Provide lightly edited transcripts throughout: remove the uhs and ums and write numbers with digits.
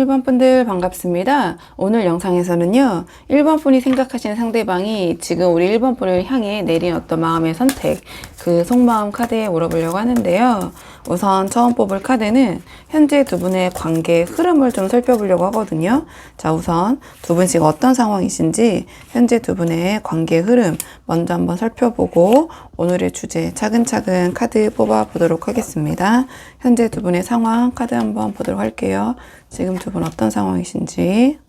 1번 분들 반갑습니다. 오늘 영상에서는요, 1번 분이 생각하시는 상대방이 지금 우리 1번 분을 향해 내린 어떤 마음의 선택, 그 속마음 카드에 물어보려고 하는데요. 우선 처음 뽑을 카드는 현재 두 분의 관계의 흐름을 좀 살펴보려고 하거든요. 자, 우선 두 분 지금 어떤 상황이신지 현재 두 분의 관계의 흐름 먼저 한번 살펴보고 오늘의 주제 차근차근 카드 뽑아 보도록 하겠습니다. 현재 두 분의 상황 카드 한번 보도록 할게요. 지금 두 분 어떤 상황이신지.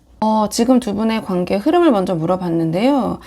지금 두 분의 관계 흐름을 먼저 물어봤는데요.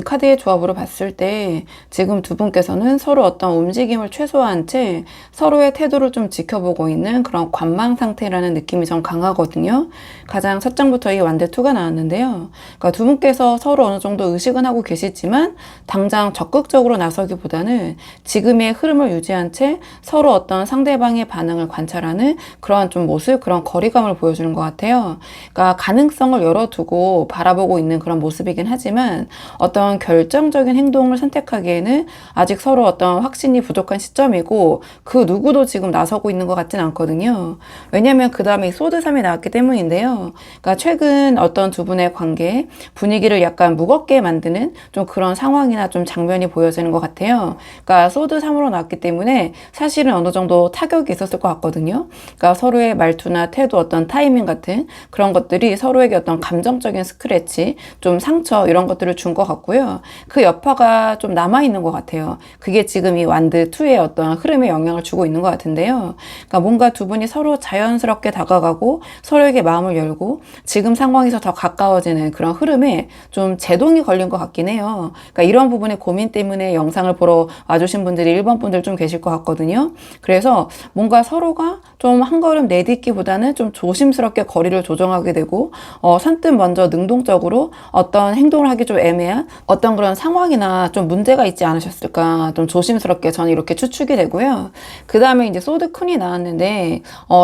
카드의 조합으로 봤을 때 지금 두 분께서는 서로 어떤 움직임을 최소화한 채 서로의 태도를 좀 지켜보고 있는 그런 관망 상태라는 느낌이 좀 강하거든요. 가장 첫 장부터 이 완대투가 나왔는데요. 그러니까 두 분께서 서로 어느 정도 의식은 하고 계시지만 당장 적극적으로 나서기보다는 지금의 흐름을 유지한 채 서로 어떤 상대방의 반응을 관찰하는 그런 좀 모습, 그런 거리감을 보여주는 것 같아요. 그러니까 가능성을 열어두고 바라보고 있는 그런 모습이긴 하지만 어떤 결정적인 행동을 선택하기에는 아직 서로 어떤 확신이 부족한 시점이고 그 누구도 지금 나서고 있는 것 같진 않거든요. 왜냐하면 그 다음에 소드삼이 나왔기 때문인데요. 그러니까 최근 어떤 두 분의 관계 분위기를 약간 무겁게 만드는 좀 그런 상황이나 좀 장면이 보여지는 것 같아요. 그러니까 소드삼으로 나왔기 때문에 사실은 어느 정도 타격이 있었을 것 같거든요. 그러니까 서로의 말투나 태도, 어떤 타이밍 같은 그런 것들이 서로에게 어떤 감정적인 스크래치, 좀 상처 이런 것들을 준 것 같고요. 그 여파가 좀 남아있는 것 같아요. 그게 지금 이 완드2의 어떤 흐름에 영향을 주고 있는 것 같은데요. 그러니까 뭔가 두 분이 서로 자연스럽게 다가가고 서로에게 마음을 열고 지금 상황에서 더 가까워지는 그런 흐름에 좀 제동이 걸린 것 같긴 해요. 그러니까 이런 부분의 고민 때문에 영상을 보러 와주신 분들이 1번 분들 좀 계실 것 같거든요. 그래서 뭔가 서로가 좀 한 걸음 내딛기보다는 좀 조심스럽게 거리를 조정하게 되고 선뜻 먼저 능동적으로 어떤 행동을 하기 좀 애매한 어떤 그런 상황이나 좀 문제가 있지 않으셨을까 좀 조심스럽게 저는 이렇게 추측이 되고요. 그 다음에 이제 소드쿤이 나왔는데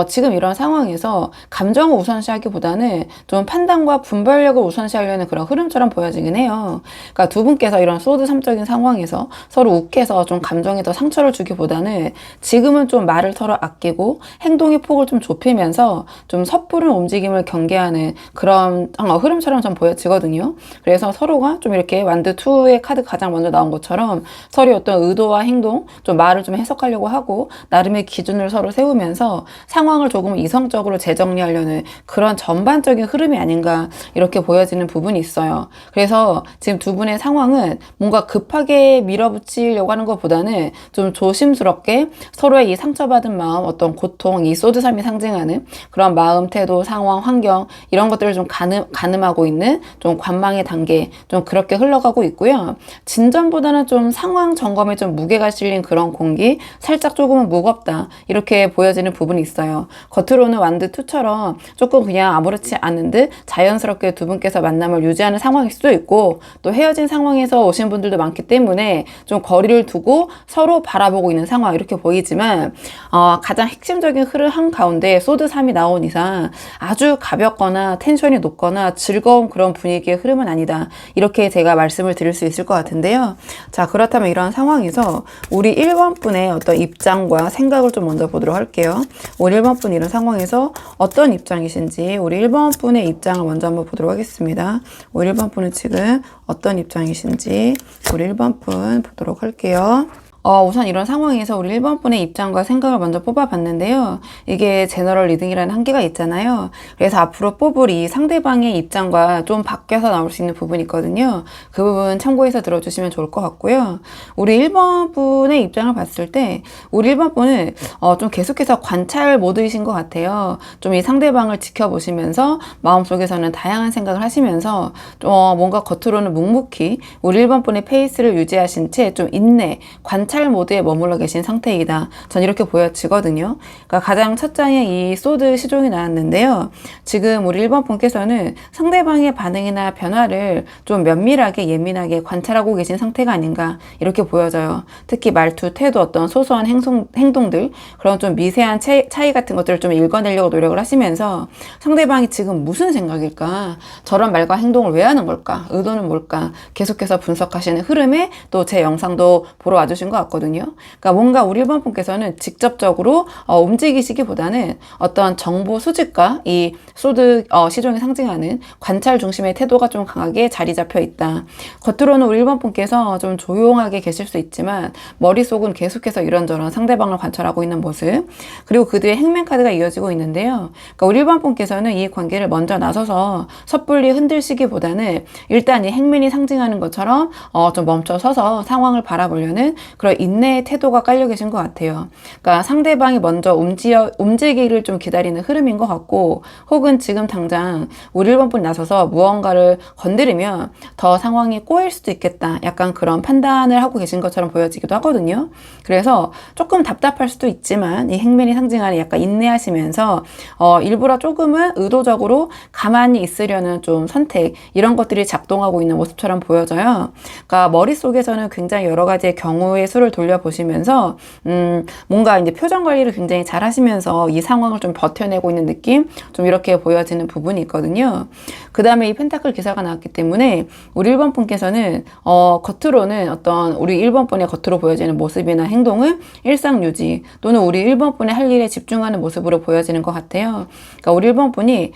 지금 이런 상황에서 감정을 우선시하기보다는 좀 판단과 분별력을 우선시하려는 그런 흐름처럼 보여지긴 해요. 그러니까 두 분께서 이런 소드 3적인 상황에서 서로 욱해서 좀 감정에 더 상처를 주기보다는 지금은 좀 말을 서로 아끼고 행동의 폭을 좀 좁히면서 좀 섣부른 움직임을 경계하는 그런 흐름처럼 좀 보여지거든요. 그래서 서로가 좀 이렇게 완드2의 카드 가장 먼저 나온 것처럼 서로의 어떤 의도와 행동, 좀 말을 좀 해석하려고 하고 나름의 기준을 서로 세우면서 상황을 조금 이성적으로 재정리하려는 그런 전반적인 흐름이 아닌가 이렇게 보여지는 부분이 있어요. 그래서 지금 두 분의 상황은 뭔가 급하게 밀어붙이려고 하는 것보다는 좀 조심스럽게 서로의 이 상처받은 마음, 어떤 고통, 이 소드삼이 상징하는 그런 마음, 태도, 상황, 환경 이런 것들을 좀 가늠하고 있는 좀 관망의 단계 좀 그렇게 흘러가고 있고요. 진전보다는 좀 상황 점검에 좀 무게가 실린 그런 공기 살짝 조금은 무겁다 이렇게 보여지는 부분이 있어요. 겉으로는 완드2처럼 조금 그냥 아무렇지 않은 듯 자연스럽게 두 분께서 만남을 유지하는 상황일 수도 있고 또 헤어진 상황에서 오신 분들도 많기 때문에 좀 거리를 두고 서로 바라보고 있는 상황 이렇게 보이지만 가장 핵심적인 흐름 한가운데 소드3이 나온 이상 아주 가볍거나 텐션이 높거나 즐거운 그런 분위기의 흐름은 아니다. 이렇게 제가 말씀을 드릴 수 있을 것 같은데요. 자, 그렇다면 이런 상황에서 우리 1번 분의 어떤 입장과 생각을 좀 먼저 보도록 할게요. 우리 1번 분 이런 상황에서 어떤 입장이신지 우리 1번 분의 입장을 먼저 한번 보도록 하겠습니다. 우리 1번 분은 지금 어떤 입장이신지 우리 1번 분 보도록 할게요. 우선 이런 상황에서 우리 1번 분의 입장과 생각을 먼저 뽑아봤는데요. 이게 제너럴 리딩이라는 한계가 있잖아요. 그래서 앞으로 뽑을 이 상대방의 입장과 좀 바뀌어서 나올 수 있는 부분이 있거든요. 그 부분 참고해서 들어주시면 좋을 것 같고요. 우리 1번 분의 입장을 봤을 때 우리 1번 분은 좀 계속해서 관찰 모드이신 것 같아요. 좀 이 상대방을 지켜보시면서 마음속에서는 다양한 생각을 하시면서 뭔가 겉으로는 묵묵히 우리 1번 분의 페이스를 유지하신 채 좀 인내, 관찰 모드에 머물러 계신 상태이다. 전 이렇게 보여지거든요. 그러니까 가장 첫 장에 이 소드 시종이 나왔는데요. 지금 우리 1번 분께서는 상대방의 반응이나 변화를 좀 면밀하게 예민하게 관찰하고 계신 상태가 아닌가 이렇게 보여져요. 특히 말투, 태도, 어떤 소소한 행동들 그런 좀 미세한 차이 같은 것들을 좀 읽어내려고 노력을 하시면서 상대방이 지금 무슨 생각일까? 저런 말과 행동을 왜 하는 걸까? 의도는 뭘까? 계속해서 분석하시는 흐름에 또 제 영상도 보러 와주신 거 것 같거든요. 그러니까 뭔가 우리 1번 분께서는 직접적으로 움직이시기보다는 어떤 정보 수집과 이 소득 시종이 상징하는 관찰 중심의 태도가 좀 강하게 자리 잡혀 있다. 겉으로는 우리 1번 분께서 좀 조용하게 계실 수 있지만 머릿속은 계속해서 이런저런 상대방을 관찰하고 있는 모습. 그리고 그 뒤에 행맨 카드가 이어지고 있는데요. 그러니까 우리 1번 분께서는 이 관계를 먼저 나서서 섣불리 흔들시기보다는 일단 이 행맨이 상징하는 것처럼 좀 멈춰 서서 상황을 바라보려는 그런 인내의 태도가 깔려 계신 것 같아요. 그러니까 상대방이 먼저 움직이기를 좀 기다리는 흐름인 것 같고, 혹은 지금 당장 우리 1번 분이 나서서 무언가를 건드리면 더 상황이 꼬일 수도 있겠다. 약간 그런 판단을 하고 계신 것처럼 보여지기도 하거든요. 그래서 조금 답답할 수도 있지만 이 행맨이 상징하는 약간 인내하시면서 일부러 조금은 의도적으로 가만히 있으려는 좀 선택, 이런 것들이 작동하고 있는 모습처럼 보여져요. 그러니까 머릿속에서는 굉장히 여러 가지의 경우의 수를 돌려보시면서 뭔가 이제 표정 관리를 굉장히 잘 하시면서 이 상황을 좀 버텨내고 있는 느낌, 좀 이렇게 보여지는 부분이 있거든요. 그 다음에 이 펜타클 기사가 나왔기 때문에 우리 1번 분께서는 겉으로는 어떤 우리 1번 분의 겉으로 보여지는 모습이나 행동은 일상 유지, 또는 우리 1번 분의 할 일에 집중하는 모습으로 보여지는 것 같아요. 그러니까 우리 1번 분이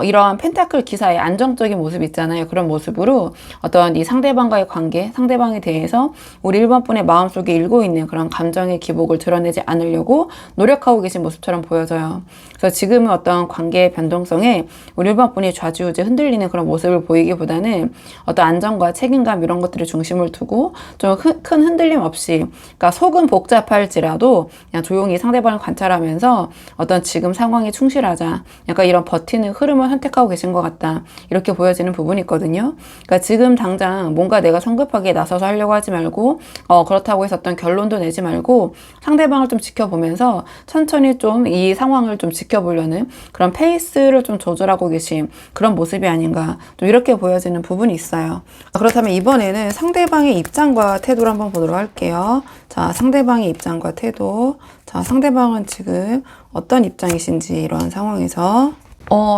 이러한 펜타클 기사의 안정적인 모습 있잖아요. 그런 모습으로 어떤 이 상대방과의 관계, 상대방에 대해서 우리 1번 분의 마음속에 일고 있는 그런 감정의 기복을 드러내지 않으려고 노력하고 계신 모습처럼 보여져요. 그래서 지금은 어떤 관계의 변동성에 우리 1번 분이 좌지우지 흔들리는 그런 모습을 보이기보다는 어떤 안정과 책임감 이런 것들을 중심을 두고 좀 큰 흔들림 없이, 그러니까 속은 복잡할지라도 그냥 조용히 상대방을 관찰하면서 어떤 지금 상황에 충실하자, 약간 이런 버티는 흐름을 선택하고 계신 것 같다, 이렇게 보여지는 부분이 있거든요. 그러니까 지금 당장 뭔가 내가 성급하게 나서서 하려고 하지 말고 그렇다고 해서 어떤 결론도 내지 말고 상대방을 좀 지켜보면서 천천히 좀 이 상황을 좀 지켜보려는 그런 페이스를 좀 조절하고 계신 그런 모습이 아닌가, 좀 이렇게 보여지는 부분이 있어요. 그렇다면 이번에는 상대방의 입장과 태도를 한번 보도록 할게요. 자, 상대방의 입장과 태도. 자, 상대방은 지금 어떤 입장이신지, 이러한 상황에서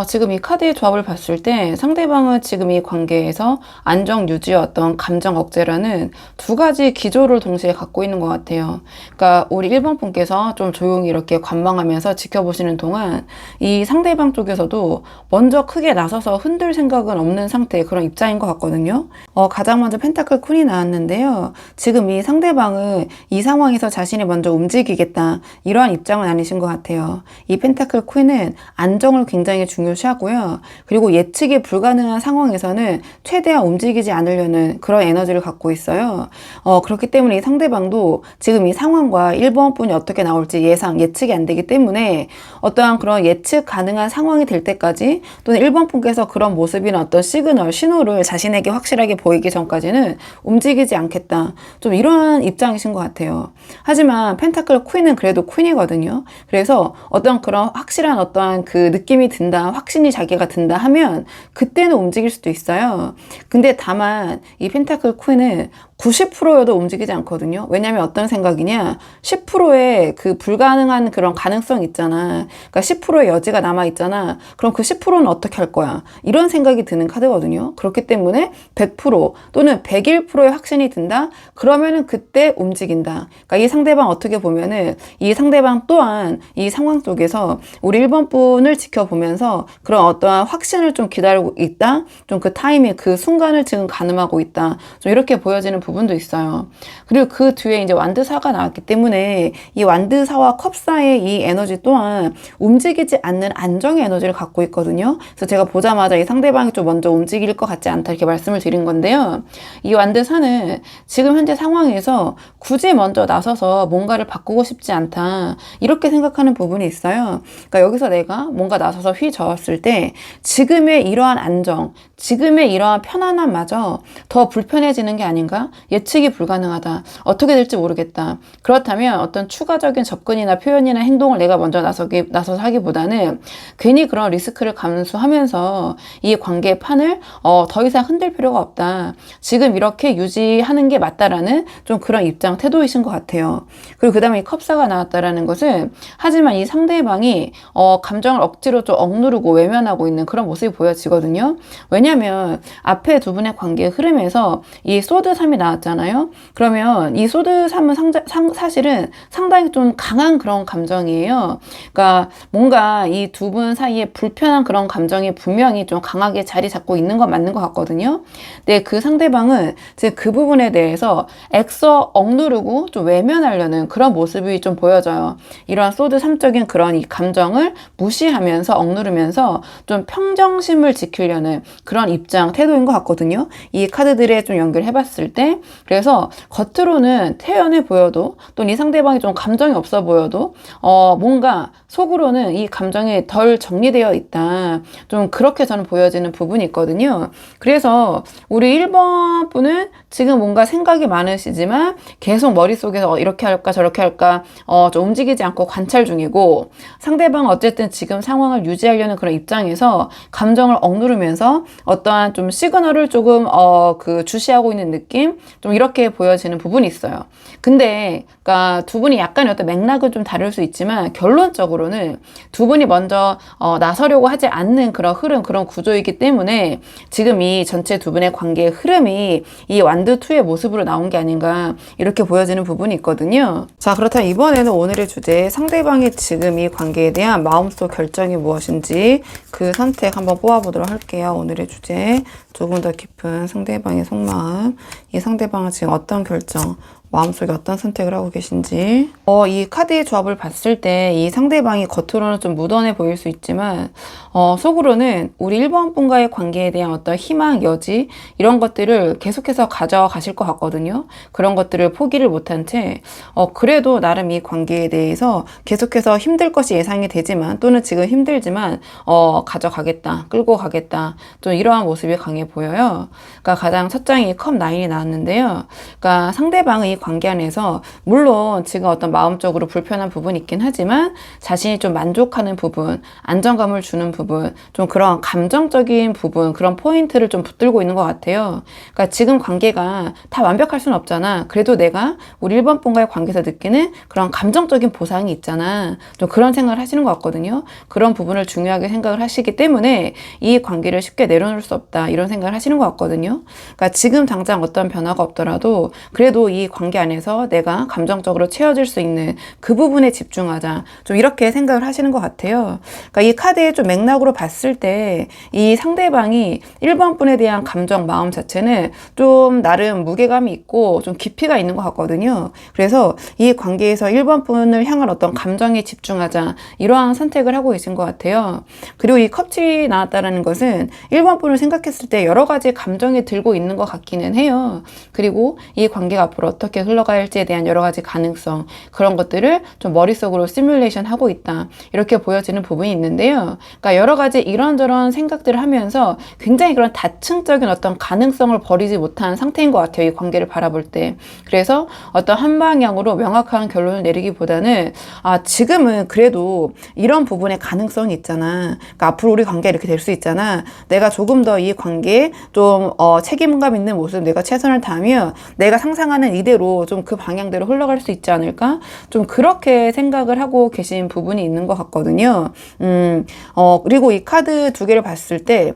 지금 이 카드의 조합을 봤을 때 상대방은 지금 이 관계에서 안정 유지와 어떤 감정 억제라는 두 가지 기조를 동시에 갖고 있는 것 같아요. 그러니까 우리 1번 분께서 좀 조용히 이렇게 관망하면서 지켜보시는 동안 이 상대방 쪽에서도 먼저 크게 나서서 흔들 생각은 없는 상태의 그런 입장인 것 같거든요. 가장 먼저 펜타클 퀸이 나왔는데요. 지금 이 상대방은 이 상황에서 자신이 먼저 움직이겠다, 이러한 입장은 아니신 것 같아요. 이 펜타클 퀸은 안정을 굉장히 중요시하고요. 그리고 예측이 불가능한 상황에서는 최대한 움직이지 않으려는 그런 에너지를 갖고 있어요. 그렇기 때문에 이 상대방도 지금 이 상황과 1번 분이 어떻게 나올지 예측이 안 되기 때문에 어떠한 그런 예측 가능한 상황이 될 때까지, 또는 1번 분께서 그런 모습이나 어떤 시그널, 신호를 자신에게 확실하게 보이기 전까지는 움직이지 않겠다, 좀 이러한 입장이신 것 같아요. 하지만 펜타클 퀸은 그래도 퀸이거든요. 그래서 어떤 그런 확실한 어떠한 그 느낌이 든다, 확신이 자기가 든다 하면 그때는 움직일 수도 있어요. 근데 다만 이 펜타클 퀸은 90%여도 움직이지 않거든요. 왜냐면 어떤 생각이냐, 10%의 그 불가능한 그런 가능성 있잖아. 그러니까 10%의 여지가 남아있잖아. 그럼 그 10%는 어떻게 할 거야? 이런 생각이 드는 카드거든요. 그렇기 때문에 100% 또는 101%의 확신이 든다? 그러면은 그때 움직인다. 그러니까 이 상대방 어떻게 보면은 이 상대방 또한 이 상황 속에서 우리 1번 분을 지켜보면서 그런 어떠한 확신을 좀 기다리고 있다? 좀 그 타이밍, 그 순간을 지금 가늠하고 있다. 좀 이렇게 보여지는 부분도 있어요. 그리고 그 뒤에 이제 완드사가 나왔기 때문에 이 완드사와 컵사의 이 에너지 또한 움직이지 않는 안정의 에너지를 갖고 있거든요. 그래서 제가 보자마자 이 상대방이 좀 먼저 움직일 것 같지 않다, 이렇게 말씀을 드린 건데요. 이 완드사는 지금 현재 상황에서 굳이 먼저 나서서 뭔가를 바꾸고 싶지 않다, 이렇게 생각하는 부분이 있어요. 그러니까 여기서 내가 뭔가 나서서 휘저었을 때 지금의 이러한 안정, 지금의 이러한 편안함마저 더 불편해지는 게 아닌가? 예측이 불가능하다. 어떻게 될지 모르겠다. 그렇다면 어떤 추가적인 접근이나 표현이나 행동을 내가 먼저 나서서 하기보다는 괜히 그런 리스크를 감수하면서 이 관계의 판을 더 이상 흔들 필요가 없다. 지금 이렇게 유지하는 게 맞다라는 좀 그런 입장, 태도이신 것 같아요. 그리고 그 다음에 이 컵사가 나왔다라는 것은, 하지만 이 상대방이 감정을 억지로 좀 억누르고 외면하고 있는 그런 모습이 보여지거든요. 왜냐하면 앞에 두 분의 관계의 흐름에서 이 소드 3이 나왔잖아요. 그러면 이 소드 3은 사실은 상당히 좀 강한 그런 감정이에요. 그러니까 뭔가 이 두 분 사이에 불편한 그런 감정이 분명히 좀 강하게 자리 잡고 있는 건 맞는 것 같거든요. 근데 그 상대방은 이제 그 부분에 대해서 애써 억누르고 좀 외면하려는 그런 모습이 좀 보여져요. 이러한 소드 3적인 그런 이 감정을 무시하면서 억누르면서 좀 평정심을 지키려는 그런 입장, 태도인 것 같거든요. 이 카드들에 좀 연결해 봤을 때. 그래서 겉으로는 태연해 보여도 또 이 상대방이 좀 감정이 없어 보여도 뭔가 속으로는 이 감정이 덜 정리되어 있다. 좀 그렇게 저는 보여지는 부분이 있거든요. 그래서 우리 1번 분은 지금 뭔가 생각이 많으시지만 계속 머릿속에서 이렇게 할까 저렇게 할까 좀 움직이지 않고 관찰 중이고, 상대방은 어쨌든 지금 상황을 유지하려는 그런 입장에서 감정을 억누르면서 어떠한 좀 시그널을 조금 주시하고 있는 느낌, 좀 이렇게 보여지는 부분이 있어요. 근데 그러니까 두 분이 약간의 어떤 맥락은 좀 다를 수 있지만 결론적으로는 두 분이 먼저 나서려고 하지 않는 그런 흐름, 그런 구조이기 때문에 지금 이 전체 두 분의 관계의 흐름이 이 완드 2의 모습으로 나온 게 아닌가, 이렇게 보여지는 부분이 있거든요. 자, 그렇다면 이번에는 오늘의 주제, 상대방의 지금 이 관계에 대한 마음속 결정이 무엇인지 그 선택 한번 뽑아보도록 할게요. 오늘의 주제, 조금 더 깊은 상대방의 속마음, 이 상대방은 지금 어떤 결정, 마음속에 어떤 선택을 하고 계신지. 이 카드의 조합을 봤을 때 이 상대방이 겉으로는 좀 무던해 보일 수 있지만 속으로는 우리 1번 분과의 관계에 대한 어떤 희망, 여지, 이런 것들을 계속해서 가져가실 것 같거든요. 그런 것들을 포기를 못한 채 그래도 나름 이 관계에 대해서 계속해서 힘들 것이 예상이 되지만, 또는 지금 힘들지만 가져가겠다, 끌고 가겠다, 좀 이러한 모습이 강해 보여요. 그러니까 가장 첫 장이 컵 9이 나왔는데요. 그러니까 상대방은 이 관계 안에서 물론 지금 어떤 마음적으로 불편한 부분이 있긴 하지만 자신이 좀 만족하는 부분, 안정감을 주는 부분, 좀 그런 감정적인 부분, 그런 포인트를 좀 붙들고 있는 것 같아요. 그러니까 지금 관계가 다 완벽할 수는 없잖아. 그래도 내가 우리 1번 분과의 관계에서 느끼는 그런 감정적인 보상이 있잖아. 좀 그런 생각을 하시는 것 같거든요. 그런 부분을 중요하게 생각을 하시기 때문에 이 관계를 쉽게 내려놓을 수 없다, 이런 생각을 하시는 것 같거든요. 그러니까 지금 당장 어떤 변화가 없더라도 그래도 이 관계 안에서 내가 감정적으로 채워질 수 있는 그 부분에 집중하자, 좀 이렇게 생각을 하시는 것 같아요. 그러니까 이 카드의 좀 맥락으로 봤을 때 이 상대방이 1번 분에 대한 감정, 마음 자체는 좀 나름 무게감이 있고 좀 깊이가 있는 것 같거든요. 그래서 이 관계에서 1번 분을 향한 어떤 감정에 집중하자, 이러한 선택을 하고 계신 것 같아요. 그리고 이 컵이 나왔다는 것은 1번 분을 생각했을 때 여러 가지 감정이 들고 있는 것 같기는 해요. 그리고 이 관계가 앞으로 어떻게 흘러갈지에 대한 여러 가지 가능성, 그런 것들을 좀 머릿속으로 시뮬레이션 하고 있다, 이렇게 보여지는 부분이 있는데요. 그러니까 여러 가지 이런저런 생각들을 하면서 굉장히 그런 다층적인 어떤 가능성을 버리지 못한 상태인 것 같아요. 이 관계를 바라볼 때. 그래서 어떤 한 방향으로 명확한 결론을 내리기보다는 지금은 그래도 이런 부분에 가능성이 있잖아. 그러니까 앞으로 우리 관계가 이렇게 될 수 있잖아. 내가 조금 더 이 관계에 좀 책임감 있는 모습, 내가 최선을 다하면 내가 상상하는 이대로 좀 그 방향대로 흘러갈 수 있지 않을까? 좀 그렇게 생각을 하고 계신 부분이 있는 것 같거든요. 그리고 이 카드 두 개를 봤을 때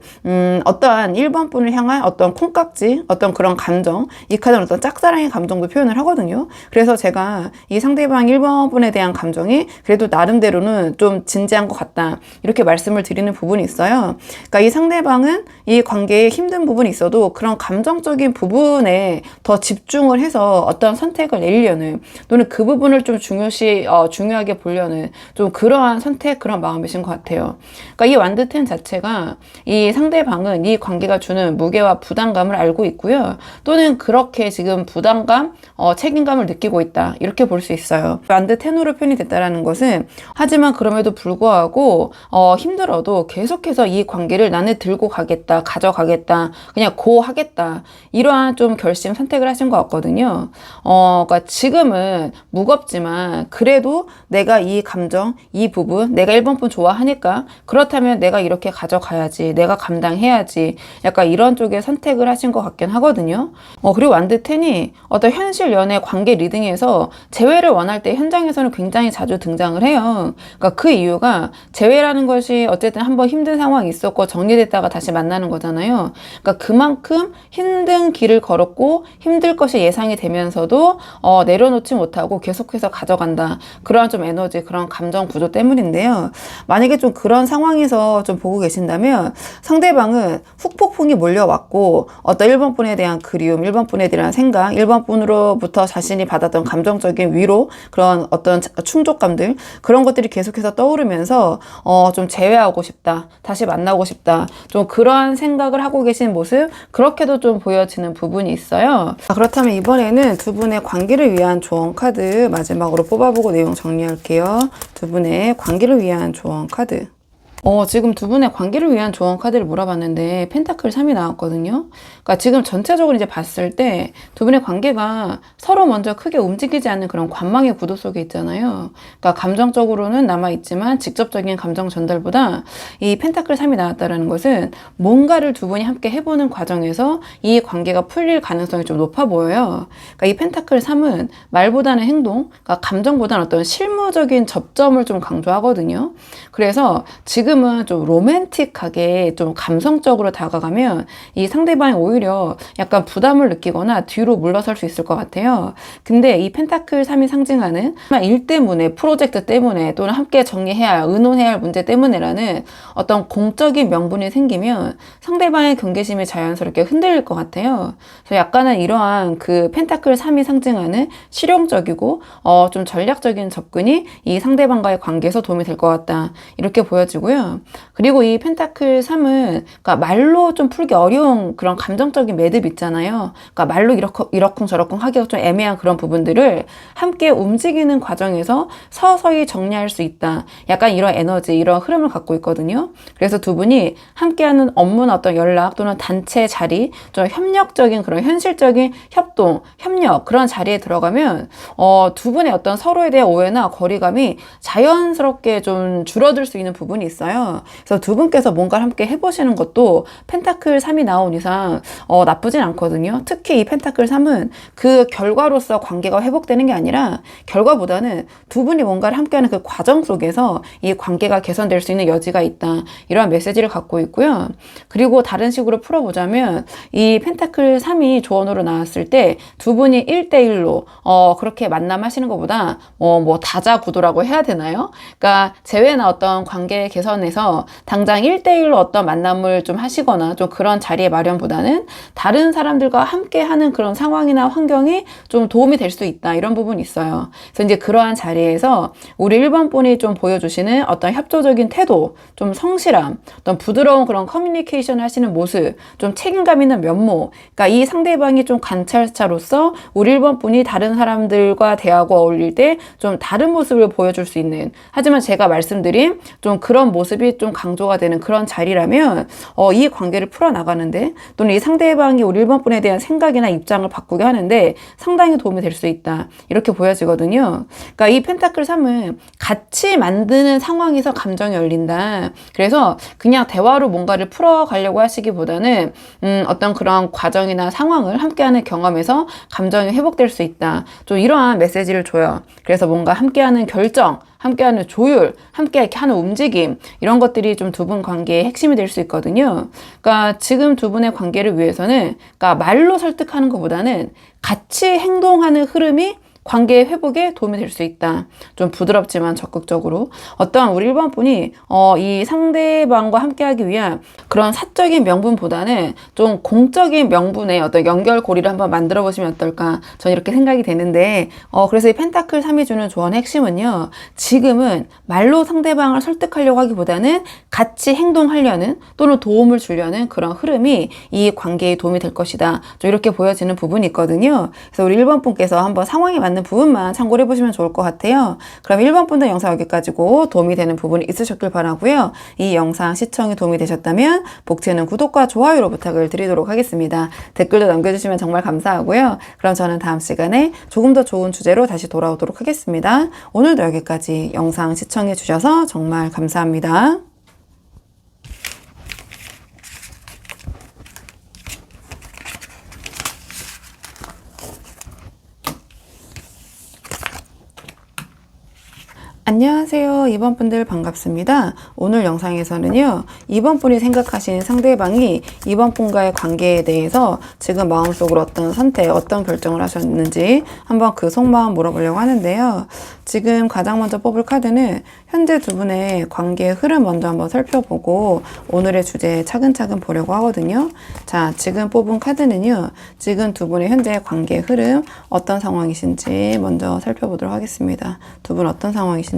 어떠한 1번 분을 향한 어떤 콩깍지, 어떤 그런 감정, 이 카드는 어떤 짝사랑의 감정도 표현을 하거든요. 그래서 제가 이 상대방 1번 분에 대한 감정이 그래도 나름대로는 좀 진지한 것 같다, 이렇게 말씀을 드리는 부분이 있어요. 그러니까 이 상대방은 이 관계에 힘든 부분이 있어도 그런 감정적인 부분에 더 집중을 해서 어떤 선택을 내리려는, 또는 그 부분을 좀 중요하게 보려는 좀 그러한 선택, 그런 마음이신 것 같아요. 그러니까 이 완드 10 자체가 이 상대방은 이 관계가 주는 무게와 부담감을 알고 있고요. 또는 그렇게 지금 부담감, 책임감을 느끼고 있다, 이렇게 볼 수 있어요. 완드 10으로 표현이 됐다라는 것은, 하지만 그럼에도 불구하고 힘들어도 계속해서 이 관계를 나는 들고 가겠다, 가져가겠다, 그냥 고 하겠다, 이러한 좀 결심, 선택을 하신 것 같거든요. 그러니까 지금은 무겁지만 그래도 내가 이 감정, 이 부분, 내가 1번 분 좋아하니까 그렇다면 내가 이렇게 가져가야지, 내가 감당해야지, 약간 이런 쪽에 선택을 하신 것 같긴 하거든요. 그리고 완드텐이 어떤 현실 연애 관계 리딩에서 재회를 원할 때 현장에서는 굉장히 자주 등장을 해요. 그러니까 그 이유가 재회라는 것이 어쨌든 한번 힘든 상황이 있었고 정리됐다가 다시 만나는 거잖아요. 그러니까 그만큼 힘든 길을 걸었고 힘들 것이 예상이 되면서도 내려놓지 못하고 계속해서 가져간다. 그러한 좀 에너지, 그런 감정 구조 때문인데요. 만약에 좀 그런 상황에서 좀 보고 계신다면 상대방은 후폭풍이 몰려왔고 어떤 1번 분에 대한 그리움, 1번 분에 대한 생각, 1번 분으로부터 자신이 받았던 감정적인 위로, 그런 어떤 충족감들, 그런 것들이 계속해서 떠오르면서 좀 재회하고 싶다, 다시 만나고 싶다, 좀 그러한 생각을 하고 계신 모습, 그렇게도 좀 보여지는 부분이 있어요. 그렇다면 이번에는 두 분의 관계를 위한 조언 카드 마지막으로 뽑아보고 내용 정리할게요. 두 분의 관계를 위한 조언 카드. 지금 두 분의 관계를 위한 조언 카드를 몰아봤는데 펜타클 3이 나왔거든요. 그러니까 지금 전체적으로 이제 봤을 때 두 분의 관계가 서로 먼저 크게 움직이지 않는 그런 관망의 구도 속에 있잖아요. 그러니까 감정적으로는 남아있지만 직접적인 감정 전달보다 이 펜타클 3이 나왔다는 것은 뭔가를 두 분이 함께 해보는 과정에서 이 관계가 풀릴 가능성이 좀 높아 보여요. 그러니까 이 펜타클 3은 말보다는 행동, 그러니까 감정보다는 어떤 실무적인 접점을 좀 강조하거든요. 그래서 지금은 좀 로맨틱하게 좀 감성적으로 다가가면 이 상대방이 오히려 약간 부담을 느끼거나 뒤로 물러설 수 있을 것 같아요. 근데 이 펜타클 3이 상징하는 일 때문에, 프로젝트 때문에, 또는 함께 정리해야 할, 의논해야 할 문제 때문에라는 어떤 공적인 명분이 생기면 상대방의 경계심이 자연스럽게 흔들릴 것 같아요. 그래서 약간은 이러한 그 펜타클 3이 상징하는 실용적이고 좀 전략적인 접근이 이 상대방과의 관계에서 도움이 될 것 같다, 이렇게 보여지고요. 그리고 이 펜타클 3은 그러니까 말로 좀 풀기 어려운 그런 감정적인 매듭 있잖아요. 그러니까 말로 이러쿵저러쿵 하기가 좀 애매한 그런 부분들을 함께 움직이는 과정에서 서서히 정리할 수 있다. 약간 이런 에너지, 이런 흐름을 갖고 있거든요. 그래서 두 분이 함께하는 업무나 어떤 연락 또는 단체 자리, 좀 협력적인 그런 현실적인 협동, 협력, 그런 자리에 들어가면 두 분의 어떤 서로에 대한 오해나 거리감이 자연스럽게 좀 줄어들 수 있는 부분이 있어요. 그래서 두 분께서 뭔가를 함께 해보시는 것도 펜타클 3이 나온 이상 나쁘진 않거든요. 특히 이 펜타클 3은 그 결과로서 관계가 회복되는 게 아니라 결과보다는 두 분이 뭔가를 함께하는 그 과정 속에서 이 관계가 개선될 수 있는 여지가 있다, 이러한 메시지를 갖고 있고요. 그리고 다른 식으로 풀어보자면 이 펜타클 3이 조언으로 나왔을 때 두 분이 1대1로 그렇게 만남하시는 것보다 뭐 다자 구도라고 해야 되나요? 그러니까 재회나 어떤 관계 개선에서 당장 1대1로 어떤 만남을 좀 하시거나 좀 그런 자리의 마련보다는 다른 사람들과 함께 하는 그런 상황이나 환경이 좀 도움이 될 수 있다, 이런 부분이 있어요. 그래서 이제 그러한 자리에서 우리 1번 분이 좀 보여주시는 어떤 협조적인 태도, 좀 성실함, 어떤 부드러운 그런 커뮤니케이션을 하시는 모습, 좀 책임감 있는 면모, 그러니까 이 상대방이 좀 관찰자로서 우리 1번 분이 다른 사람들과 대하고 어울릴 때 좀 다른 모습을 보여줄 수 있는, 하지만 제가 말씀드린 좀 그런 모습이 좀 강조가 되는 그런 자리라면 이 관계를 풀어나가는데, 또는 이 상대방이 우리 1번 분에 대한 생각이나 입장을 바꾸게 하는데 상당히 도움이 될 수 있다, 이렇게 보여지거든요. 그러니까 이 펜타클 3은 같이 만드는 상황에서 감정이 열린다. 그래서 그냥 대화로 뭔가를 풀어가려고 하시기보다는 어떤 그런 과정이나 상황을 함께하는 경험에서 감정이 회복될 수 있다, 좀 이러한 메시지를 줘요. 그래서 뭔가 함께하는 결정, 함께하는 조율, 함께 이렇게 하는 움직임, 이런 것들이 좀 두 분 관계의 핵심이 될 수 있거든요. 그러니까 지금 두 분의 관계를 위해서는, 그러니까 말로 설득하는 것보다는 같이 행동하는 흐름이 관계 회복에 도움이 될 수 있다. 좀 부드럽지만 적극적으로 어떠한 우리 1번 분이 이 상대방과 함께하기 위한 그런 사적인 명분보다는 좀 공적인 명분의 어떤 연결고리를 한번 만들어 보시면 어떨까, 저는 이렇게 생각이 되는데 그래서 이 펜타클 3이 주는 조언의 핵심은요, 지금은 말로 상대방을 설득하려고 하기보다는 같이 행동하려는, 또는 도움을 주려는 그런 흐름이 이 관계에 도움이 될 것이다, 좀 이렇게 보여지는 부분이 있거든요. 그래서 우리 1번 분께서 한번 상황에 맞는 맞는 부분만 참고를 해보시면 좋을 것 같아요. 그럼 1번 분들 영상 여기까지고 도움이 되는 부분이 있으셨길 바라고요. 이 영상 시청이 도움이 되셨다면 복채는 구독과 좋아요로 부탁을 드리도록 하겠습니다. 댓글도 남겨주시면 정말 감사하고요. 그럼 저는 다음 시간에 조금 더 좋은 주제로 다시 돌아오도록 하겠습니다. 오늘도 여기까지 영상 시청해 주셔서 정말 감사합니다. 안녕하세요. 2번 분들 반갑습니다. 오늘 영상에서는요, 2번 분이 생각하시는 상대방이 2번 분과의 관계에 대해서 지금 마음속으로 어떤 선택, 어떤 결정을 하셨는지 한번 그 속마음 물어보려고 하는데요. 지금 가장 먼저 뽑을 카드는 현재 두 분의 관계의 흐름 먼저 한번 살펴보고 오늘의 주제 차근차근 보려고 하거든요. 자, 지금 뽑은 카드는요, 지금 두 분의 현재 관계의 흐름 어떤 상황이신지 먼저 살펴보도록 하겠습니다. 두 분 어떤 상황이신지.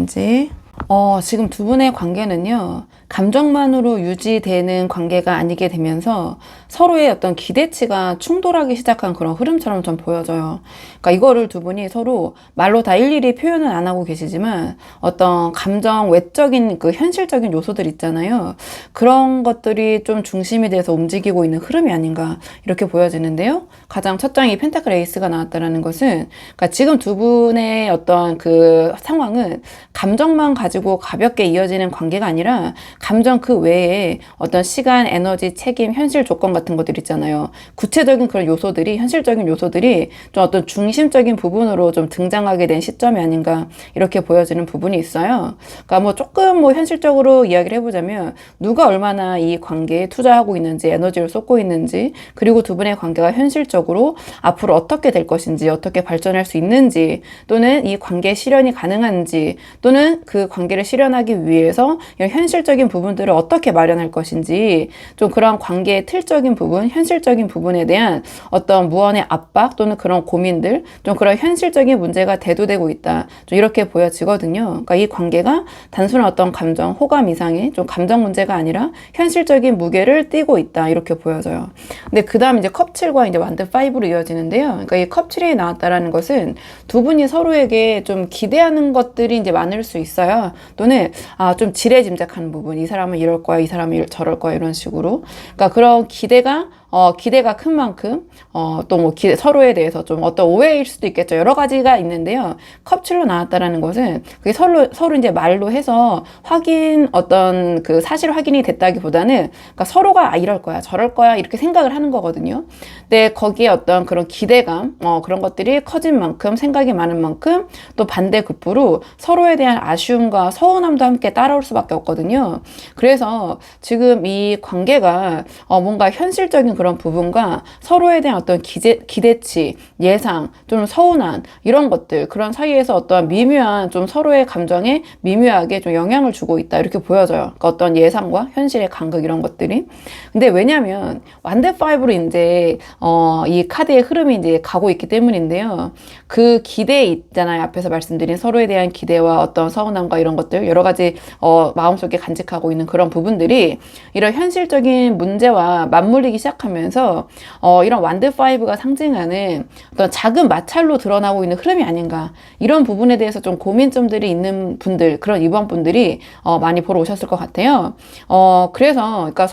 지금 두 분의 관계는요, 감정만으로 유지되는 관계가 아니게 되면서 서로의 어떤 기대치가 충돌하기 시작한 그런 흐름처럼 좀 보여져요. 그러니까 이거를 두 분이 서로 말로 다 일일이 표현은 안 하고 계시지만 어떤 감정 외적인 그 현실적인 요소들 있잖아요. 그런 것들이 좀 중심이 돼서 움직이고 있는 흐름이 아닌가 이렇게 보여지는데요. 가장 첫 장이 펜타클 에이스가 나왔다라는 것은, 그러니까 지금 두 분의 어떤 그 상황은 감정만 가지고 가볍게 이어지는 관계가 아니라 감정 그 외에 어떤 시간, 에너지, 책임, 현실 조건 같은 것들 있잖아요. 구체적인 그런 요소들이, 현실적인 요소들이 좀 어떤 중심적인 부분으로 좀 등장하게 된 시점이 아닌가 이렇게 보여지는 부분이 있어요. 그러니까 뭐 조금 뭐 현실적으로 이야기를 해보자면 누가 얼마나 이 관계에 투자하고 있는지, 에너지를 쏟고 있는지, 그리고 두 분의 관계가 현실적으로 앞으로 어떻게 될 것인지, 어떻게 발전할 수 있는지, 또는 이 관계 실현이 가능한지, 또는 그 관계를 실현하기 위해서 이런 현실적인 부분들을 어떻게 마련할 것인지, 좀 그런 관계의 틀적인 부분, 현실적인 부분에 대한 어떤 무언의 압박 또는 그런 고민들, 좀 그런 현실적인 문제가 대두되고 있다. 좀 이렇게 보여지거든요. 그러니까 이 관계가 단순한 어떤 감정, 호감 이상의 좀 감정 문제가 아니라 현실적인 무게를 띠고 있다. 이렇게 보여져요. 근데 그 다음 이제 컵7과 이제 완드 5로 이어지는데요. 그러니까 이 컵7이 나왔다라는 것은 두 분이 서로에게 좀 기대하는 것들이 이제 많을 수 있어요. 또는 좀 지레짐작하는 부분, 이 사람은 이럴 거야, 이 사람은 저럴 거야, 이런 식으로. 그러니까 그런 기대가 큰 만큼, 또 뭐 서로에 대해서 좀 어떤 오해일 수도 있겠죠. 여러 가지가 있는데요. 컵7로 나왔다라는 것은 그게 서로 이제 말로 해서 어떤 그 사실 확인이 됐다기보다는, 그러니까 서로가 이럴 거야, 저럴 거야, 이렇게 생각을 하는 거거든요. 근데 거기에 어떤 그런 기대감, 그런 것들이 커진 만큼, 생각이 많은 만큼 또 반대급부로 서로에 대한 아쉬움과 서운함도 함께 따라올 수밖에 없거든요. 그래서 지금 이 관계가 뭔가 현실적인 그런 부분과 서로에 대한 어떤 기대치, 예상, 좀 서운한 이런 것들, 그런 사이에서 어떤 미묘한 좀 서로의 감정에 미묘하게 좀 영향을 주고 있다 이렇게 보여져요. 그러니까 어떤 예상과 현실의 간극 이런 것들이. 근데 왜냐면 완드 5로 이제 이 카드의 흐름이 이제 가고 있기 때문인데요. 그 기대 있잖아요. 앞에서 말씀드린 서로에 대한 기대와 어떤 서운함과 이런 것들, 여러 가지 마음속에 간직하고 있는 그런 부분들이 이런 현실적인 문제와 맞물리기 시작하면서 이런 완드 5가 상징하는 어떤 작은 마찰로 드러나고 있는 흐름이 아닌가, 이런 부분에 대해서 좀 고민점들이 있는 분들, 그런 2번 분들이 많이 보러 오셨을 것 같아요. 그래서 그러니까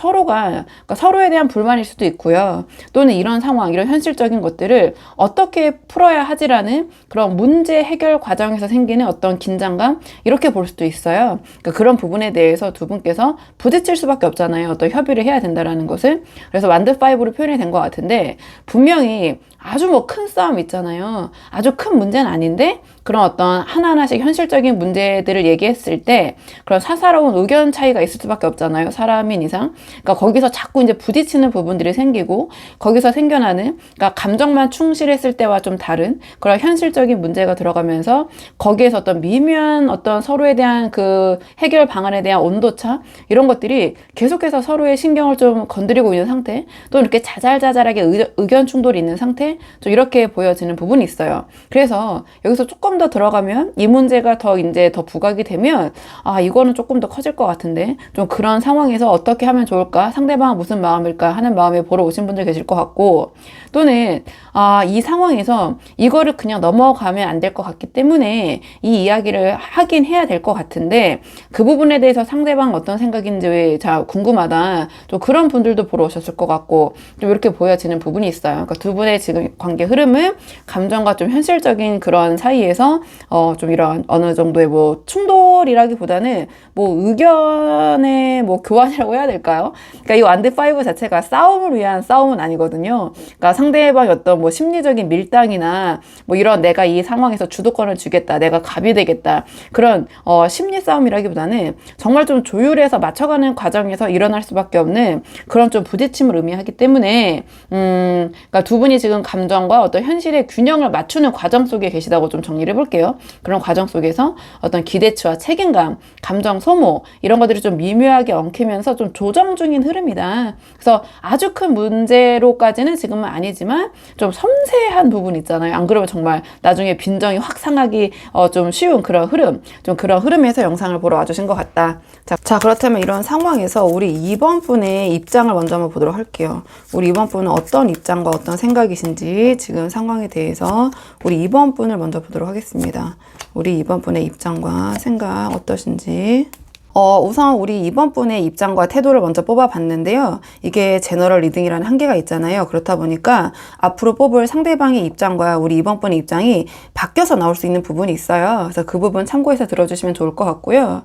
서로에 대한 불만일 수도 있고요. 또는 이런 상황, 이런 현실적인 것들을 어떻게 풀어야 하지라는 그런 문제 해결 과정에서 생기는 어떤 긴장감, 이렇게 볼 수도 있어요. 그러니까 그런 부분에 대해서 두 분께서 부딪힐 수밖에 없잖아요. 어떤 협의를 해야 된다라는 것을. 그래서 완드 5로 표현이 된 것 같은데, 분명히 아주 뭐 큰 싸움 있잖아요. 아주 큰 문제는 아닌데 그런 어떤 하나하나씩 현실적인 문제들을 얘기했을 때 그런 사사로운 의견 차이가 있을 수밖에 없잖아요. 사람인 이상. 그러니까 거기서 자꾸 이제 부딪히는 부분들이 생기고, 거기서 생겨나는, 그러니까 감정만 충실했을 때와 좀 다른 그런 현실적인 문제가 들어가면서 거기에서 어떤 미묘한 어떤 서로에 대한 그 해결 방안에 대한 온도차, 이런 것들이 계속해서 서로의 신경을 좀 건드리고 있는 상태, 또 이렇게 자잘자잘하게 의견 충돌이 있는 상태, 좀 이렇게 보여지는 부분이 있어요. 그래서 여기서 조금 더 들어가면 이 문제가 더 이제 더 부각이 되면 이거는 조금 더 커질 것 같은데, 좀 그런 상황에서 어떻게 하면 좋을까, 상대방은 무슨 마음일까 하는 마음에 보러 오신 분들 계실 것 같고, 또는 이 상황에서 이거를 그냥 넘어가면 안 될 것 같기 때문에 이 이야기를 하긴 해야 될 것 같은데, 그 부분에 대해서 상대방 어떤 생각인지 궁금하다, 좀 그런 분들도 보러 오셨을 것 같고, 좀 이렇게 보여지는 부분이 있어요. 그러니까 두 분의 지금 관계 흐름은 감정과 좀 현실적인 그런 사이에서 좀 이런 어느 정도의 뭐 충돌이라기보다는 뭐 의견의 뭐 교환이라고 해야 될까요? 그러니까 이 완드 5 자체가 싸움을 위한 싸움은 아니거든요. 그러니까 상대방의 어떤 뭐 심리적인 밀당이나 뭐 이런 내가 이 상황에서 주도권을 주겠다, 내가 갑이 되겠다, 그런 심리 싸움이라기보다는 정말 좀 조율해서 맞춰가는 과정에서 일어날 수밖에 없는 그런 좀 부딪힘을 의미하기 때문에 그러니까 두 분이 지금 감정과 어떤 현실의 균형을 맞추는 과정 속에 계시다고 좀 정리를 해볼게요. 그런 과정 속에서 어떤 기대치와 책임감, 감정 소모, 이런 것들이 좀 미묘하게 엉키면서 좀 조정 중인 흐름이다. 그래서 아주 큰 문제로까지는 지금은 아니지만 좀 섬세한 부분 있잖아요. 안 그러면 정말 나중에 빈정이 확 상하기 좀 쉬운 그런 흐름, 좀 그런 흐름에서 영상을 보러 와주신 것 같다. 자, 그렇다면 이런 상황에서 우리 2번 분의 입장을 먼저 한번 보도록 할게요. 우리 2번 분은 어떤 입장과 어떤 생각이신지 지금 상황에 대해서 우리 2번 분을 먼저 보도록 하겠습니다. 우리 2번 분의 입장과 생각 어떠신지. 우선 우리 2번 분의 입장과 태도를 먼저 뽑아봤는데요. 이게 제너럴 리딩이라는 한계가 있잖아요. 그렇다 보니까 앞으로 뽑을 상대방의 입장과 우리 2번 분의 입장이 바뀌어서 나올 수 있는 부분이 있어요. 그래서 그 부분 참고해서 들어주시면 좋을 것 같고요.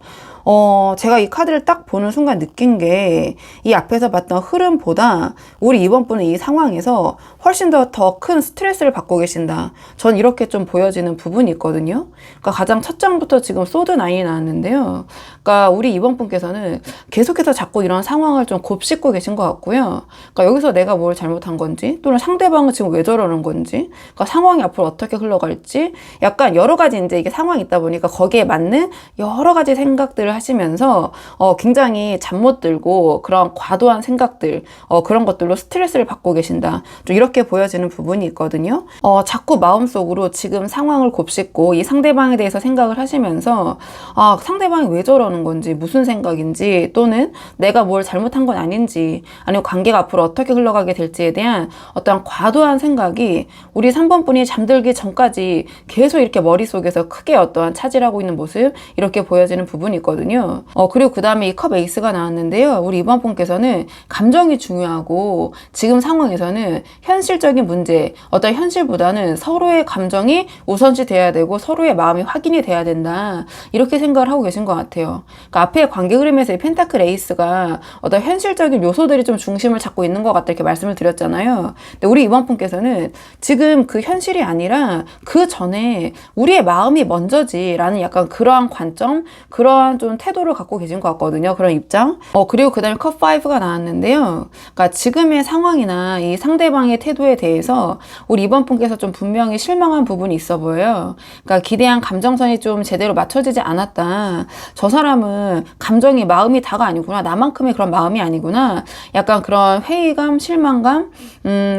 제가 이 카드를 딱 보는 순간 느낀 게, 이 앞에서 봤던 흐름보다 우리 이번 분은 이 상황에서 훨씬 더 큰 스트레스를 받고 계신다. 전 이렇게 좀 보여지는 부분이 있거든요. 그러니까 가장 첫 장부터 지금 소드 9이 나왔는데요. 그러니까 우리 이번 분께서는 계속해서 자꾸 이런 상황을 좀 곱씹고 계신 것 같고요. 그러니까 여기서 내가 뭘 잘못한 건지, 또는 상대방은 지금 왜 저러는 건지, 그러니까 상황이 앞으로 어떻게 흘러갈지, 약간 여러 가지 이제 이게 상황이 있다 보니까 거기에 맞는 여러 가지 생각들을 하시면서 굉장히 잠 못 들고 그런 과도한 생각들, 그런 것들로 스트레스를 받고 계신다. 좀 이렇게 보여지는 부분이 있거든요. 자꾸 마음속으로 지금 상황을 곱씹고 이 상대방에 대해서 생각을 하시면서 상대방이 왜 저러는 건지, 무슨 생각인지, 또는 내가 뭘 잘못한 건 아닌지, 아니면 관계가 앞으로 어떻게 흘러가게 될지에 대한 어떤 과도한 생각이 우리 3번 분이 잠들기 전까지 계속 이렇게 머릿속에서 크게 어떠한 차지하고 있는 모습, 이렇게 보여지는 부분이 있거든요. 그리고 그 다음에 이 컵 에이스가 나왔는데요. 우리 이번 분께서는 감정이 중요하고 지금 상황에서는 현실적인 문제, 어떤 현실보다는 서로의 감정이 우선시 돼야 되고 서로의 마음이 확인이 돼야 된다. 이렇게 생각을 하고 계신 것 같아요. 그러니까 앞에 관계 흐름에서 이 펜타클 에이스가 어떤 현실적인 요소들이 좀 중심을 잡고 있는 것 같다, 이렇게 말씀을 드렸잖아요. 근데 우리 이번 분께서는 지금 그 현실이 아니라 그 전에 우리의 마음이 먼저지라는 약간 그러한 관점, 그러한 좀 태도를 갖고 계신 것 같거든요. 그런 입장. 그리고 그 다음에 컵 5가 나왔는데요. 그러니까 지금의 상황이나 이 상대방의 태도에 대해서 우리 이번 분께서 좀 분명히 실망한 부분이 있어 보여요. 그러니까 기대한 감정선이 좀 제대로 맞춰지지 않았다. 저 사람은 감정이, 마음이 다가 아니구나. 나만큼의 그런 마음이 아니구나. 약간 그런 회의감, 실망감.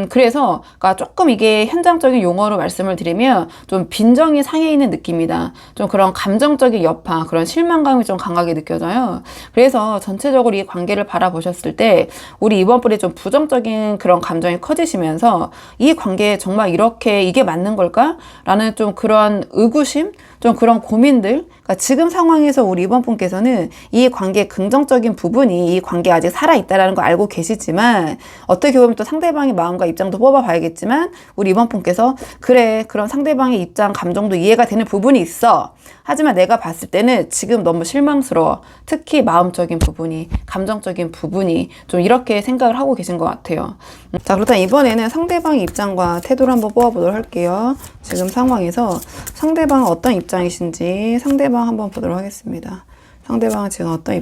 그래서 그러니까 조금 이게 현장적인 용어로 말씀을 드리면 좀 빈정이 상해 있는 느낌이다. 좀 그런 감정적인 여파, 그런 실망감이 좀 강하게 느껴져요. 그래서 전체적으로 이 관계를 바라보셨을 때 우리 이번 분이 좀 부정적인 그런 감정이 커지시면서 이 관계에 정말 이렇게 이게 맞는 걸까? 라는 좀 그런 의구심, 좀 그런 고민들. 그러니까 지금 상황에서 우리 이번 분께서는 이 관계의 긍정적인 부분이, 이 관계 아직 살아있다라는 걸 알고 계시지만, 어떻게 보면 또 상대방의 마음과 입장도 뽑아봐야겠지만, 우리 이번 분께서 그래, 그런 상대방의 입장, 감정도 이해가 되는 부분이 있어. 하지만 내가 봤을 때는 지금 너무 실망스러워. 특히 마음적인 부분이, 감정적인 부분이 좀 이렇게 생각을 하고 계신 것 같아요. 자, 그렇다면 이번에는 상대방의 입장과 태도를 한번 뽑아보도록 할게요. 지금 상황에서 상대방은 어떤 입장이신지 상대방 한번 보도록 하겠습니다. 상대방은 지금 어떤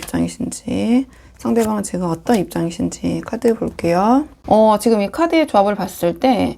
입장이신지 카드 볼게요. 지금 이 카드의 조합을 봤을 때,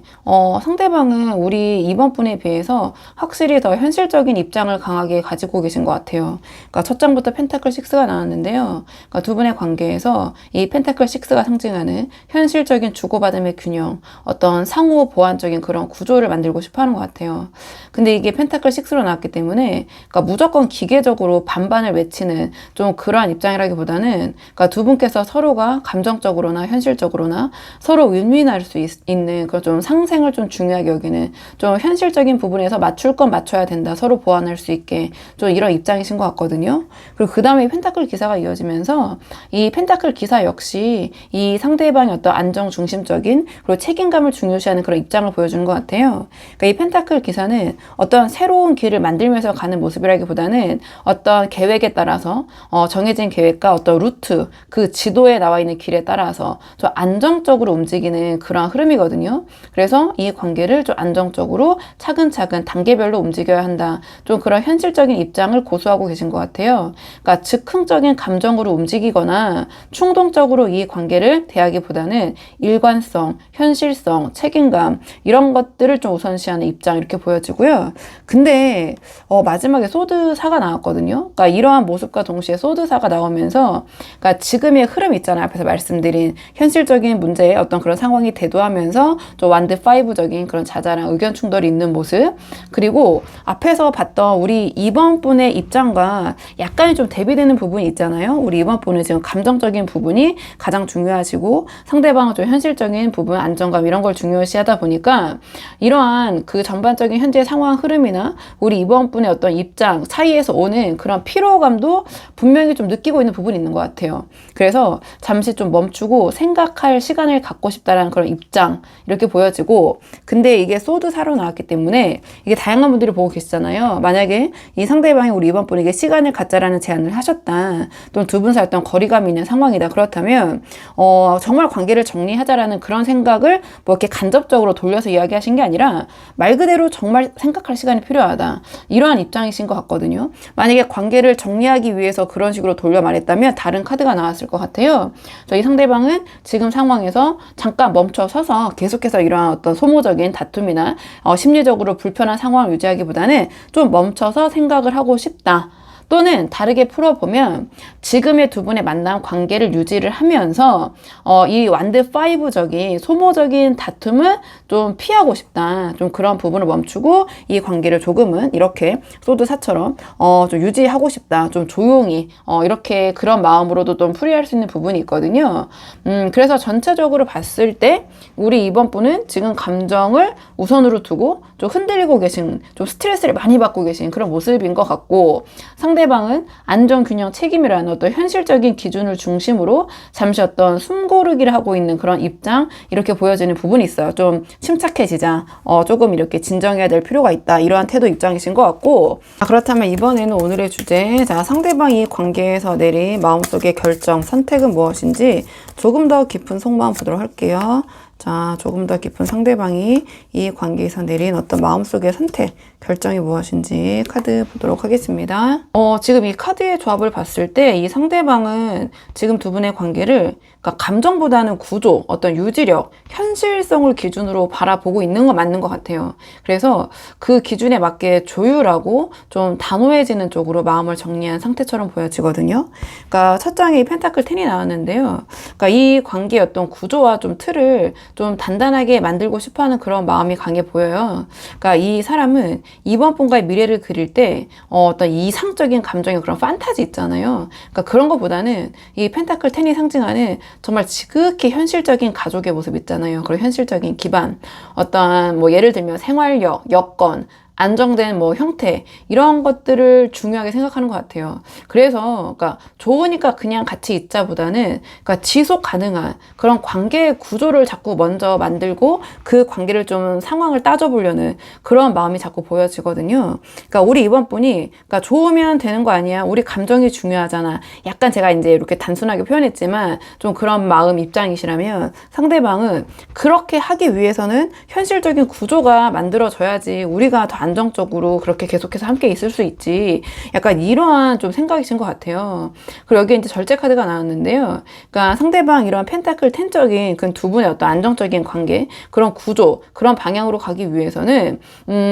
상대방은 우리 2번 분에 비해서 확실히 더 현실적인 입장을 강하게 가지고 계신 것 같아요. 그러니까 첫 장부터 펜타클 6가 나왔는데요. 그러니까 두 분의 관계에서 이 펜타클 6가 상징하는 현실적인 주고받음의 균형, 어떤 상호 보완적인 그런 구조를 만들고 싶어 하는 것 같아요. 근데 이게 펜타클 6로 나왔기 때문에, 그러니까 무조건 기계적으로 반반을 외치는 좀 그러한 입장이라기보다는, 그러니까 두 분께서 서로가 감정적으로나 현실적으로나 서로 윈윈할 수 있는 그런 좀 상생을 좀 중요하게 여기는 좀 현실적인 부분에서 맞출 건 맞춰야 된다. 서로 보완할 수 있게 좀 이런 입장이신 것 같거든요. 그리고 그 다음에 펜타클 기사가 이어지면서 이 펜타클 기사 역시 이 상대방의 어떤 안정 중심적인 그리고 책임감을 중요시하는 그런 입장을 보여주는 것 같아요. 그러니까 이 펜타클 기사는 어떤 새로운 길을 만들면서 가는 모습이라기보다는 어떤 계획에 따라서 정해진 계획과 어떤 루트, 그 지도에 나와 있는 길에 따라서 좀 안정적으로 움직이는 그런 흐름이거든요. 그래서 이 관계를 좀 안정적으로 차근차근 단계별로 움직여야 한다. 좀 그런 현실적인 입장을 고수하고 계신 것 같아요. 그러니까 즉흥적인 감정으로 움직이거나 충동적으로 이 관계를 대하기보다는 일관성, 현실성, 책임감 이런 것들을 좀 우선시하는 입장 이렇게 보여지고요. 근데 마지막에 소드사가 나왔거든요. 그러니까 이러한 모습과 동시에 소드사가 나오면서 그러니까 지금의 흐름 있잖아요. 앞에서 말씀드린 현실적인 문제에 어떤 그런 상황이 대두하면서 좀 완드 5적인 그런 자잘한 의견 충돌이 있는 모습, 그리고 앞에서 봤던 우리 2번 분의 입장과 약간의 좀 대비되는 부분이 있잖아요. 우리 2번 분은 지금 감정적인 부분이 가장 중요하시고 상대방은 좀 현실적인 부분, 안정감 이런 걸 중요시하다 보니까 이러한 그 전반적인 현재 상황 흐름이나 우리 2번 분의 어떤 입장 사이에서 오는 그런 피로감도 분명히 좀 느끼고 있는 부분이 있는 것 같아요. 그래서 잠시 좀 멈추고 생각할 시간을 갖고 싶다라는 그런 입장 이렇게 보여지고, 근데 이게 소드사로 나왔기 때문에 이게 다양한 분들이 보고 계시잖아요. 만약에 이 상대방이 우리 이번 분에게 시간을 갖자라는 제안을 하셨다, 또는 두 분 사이 어떤 거리감이 있는 상황이다, 그렇다면 정말 관계를 정리하자라는 그런 생각을 뭐 이렇게 간접적으로 돌려서 이야기하신 게 아니라 말 그대로 정말 생각할 시간이 필요하다, 이러한 입장이신 것 같거든요. 만약에 관계를 정리하기 위해서 그런 식으로 돌려 말했다면 다른 카드가 나왔을 것 같아요. 이 상대방은 지금 상황에서 잠깐 멈춰 서서 계속해서 이러한 어떤 소모적인 다툼이나 심리적으로 불편한 상황을 유지하기보다는 좀 멈춰서 생각을 하고 싶다. 또는 다르게 풀어보면 지금의 두 분의 만남 관계를 유지를 하면서 이 완드 5적인 소모적인 다툼은 좀 피하고 싶다. 좀 그런 부분을 멈추고 이 관계를 조금은 이렇게 소드사처럼 좀 유지하고 싶다. 좀 조용히 이렇게 그런 마음으로도 좀 풀이할 수 있는 부분이 있거든요. 그래서 전체적으로 봤을 때 우리 이번 분은 지금 감정을 우선으로 두고 좀 흔들리고 계신, 좀 스트레스를 많이 받고 계신 그런 모습인 것 같고, 상대방은 안정균형 책임이라는 어떤 현실적인 기준을 중심으로 잠시 어떤 숨고르기를 하고 있는 그런 입장 이렇게 보여지는 부분이 있어요. 좀 침착해지자, 조금 이렇게 진정해야 될 필요가 있다, 이러한 태도 입장이신 것 같고, 그렇다면 이번에는 오늘의 주제, 상대방이 관계에서 내린 마음속의 결정, 선택은 무엇인지 조금 더 깊은 속마음 보도록 할게요. 조금 더 깊은 상대방이 이 관계에서 내린 어떤 마음속의 선택, 결정이 무엇인지 카드 보도록 하겠습니다. 지금 이 카드의 조합을 봤을 때 이 상대방은 지금 두 분의 관계를 그러니까 감정보다는 구조, 어떤 유지력, 현실성을 기준으로 바라보고 있는 건 맞는 것 같아요. 그래서 그 기준에 맞게 조율하고 좀 단호해지는 쪽으로 마음을 정리한 상태처럼 보여지거든요. 그러니까 첫 장에 이 펜타클 10이 나왔는데요. 그러니까 이 관계의 어떤 구조와 좀 틀을 좀 단단하게 만들고 싶어하는 그런 마음이 강해 보여요. 그러니까 이 사람은 이번 분과의 미래를 그릴 때 어떤 이상적인 감정의 그런 판타지 있잖아요. 그러니까 그런 것보다는 이 펜타클 10이 상징하는 정말 지극히 현실적인 가족의 모습 있잖아요. 그리고 현실적인 기반, 어떤 뭐 예를 들면 생활력, 여건, 안정된 뭐 형태 이런 것들을 중요하게 생각하는 것 같아요. 그래서 그러니까 좋으니까 그냥 같이 있자보다는 그러니까 지속 가능한 그런 관계의 구조를 자꾸 먼저 만들고 그 관계를 좀 상황을 따져보려는 그런 마음이 자꾸 보여지거든요. 그러니까 우리 이번 분이 그러니까 좋으면 되는 거 아니야, 우리 감정이 중요하잖아, 약간 제가 이제 이렇게 단순하게 표현했지만 좀 그런 마음 입장이시라면, 상대방은 그렇게 하기 위해서는 현실적인 구조가 만들어져야지 우리가 더 안정적으로 그렇게 계속해서 함께 있을 수 있지. 약간 이러한 좀 생각이신 것 같아요. 그리고 여기 이제 절제 카드가 나왔는데요. 그러니까 상대방 이런 펜타클 10적인 그 두 분의 어떤 안정적인 관계, 그런 구조, 그런 방향으로 가기 위해서는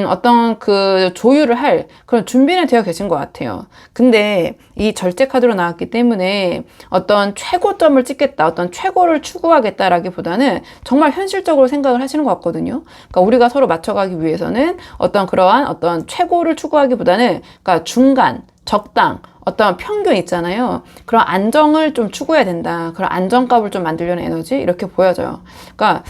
어떤 그 조율을 할 그런 준비는 되어 계신 것 같아요. 근데 이 절제 카드로 나왔기 때문에 어떤 최고점을 찍겠다, 어떤 최고를 추구하겠다라기보다는 정말 현실적으로 생각을 하시는 것 같거든요. 그러니까 우리가 서로 맞춰가기 위해서는 어떤 그러한 어떤 최고를 추구하기보다는 그러니까 중간, 적당, 어떤 평균 있잖아요. 그런 안정을 좀 추구해야 된다. 그런 안정감을 좀 만들려는 에너지 이렇게 보여져요. 그러니까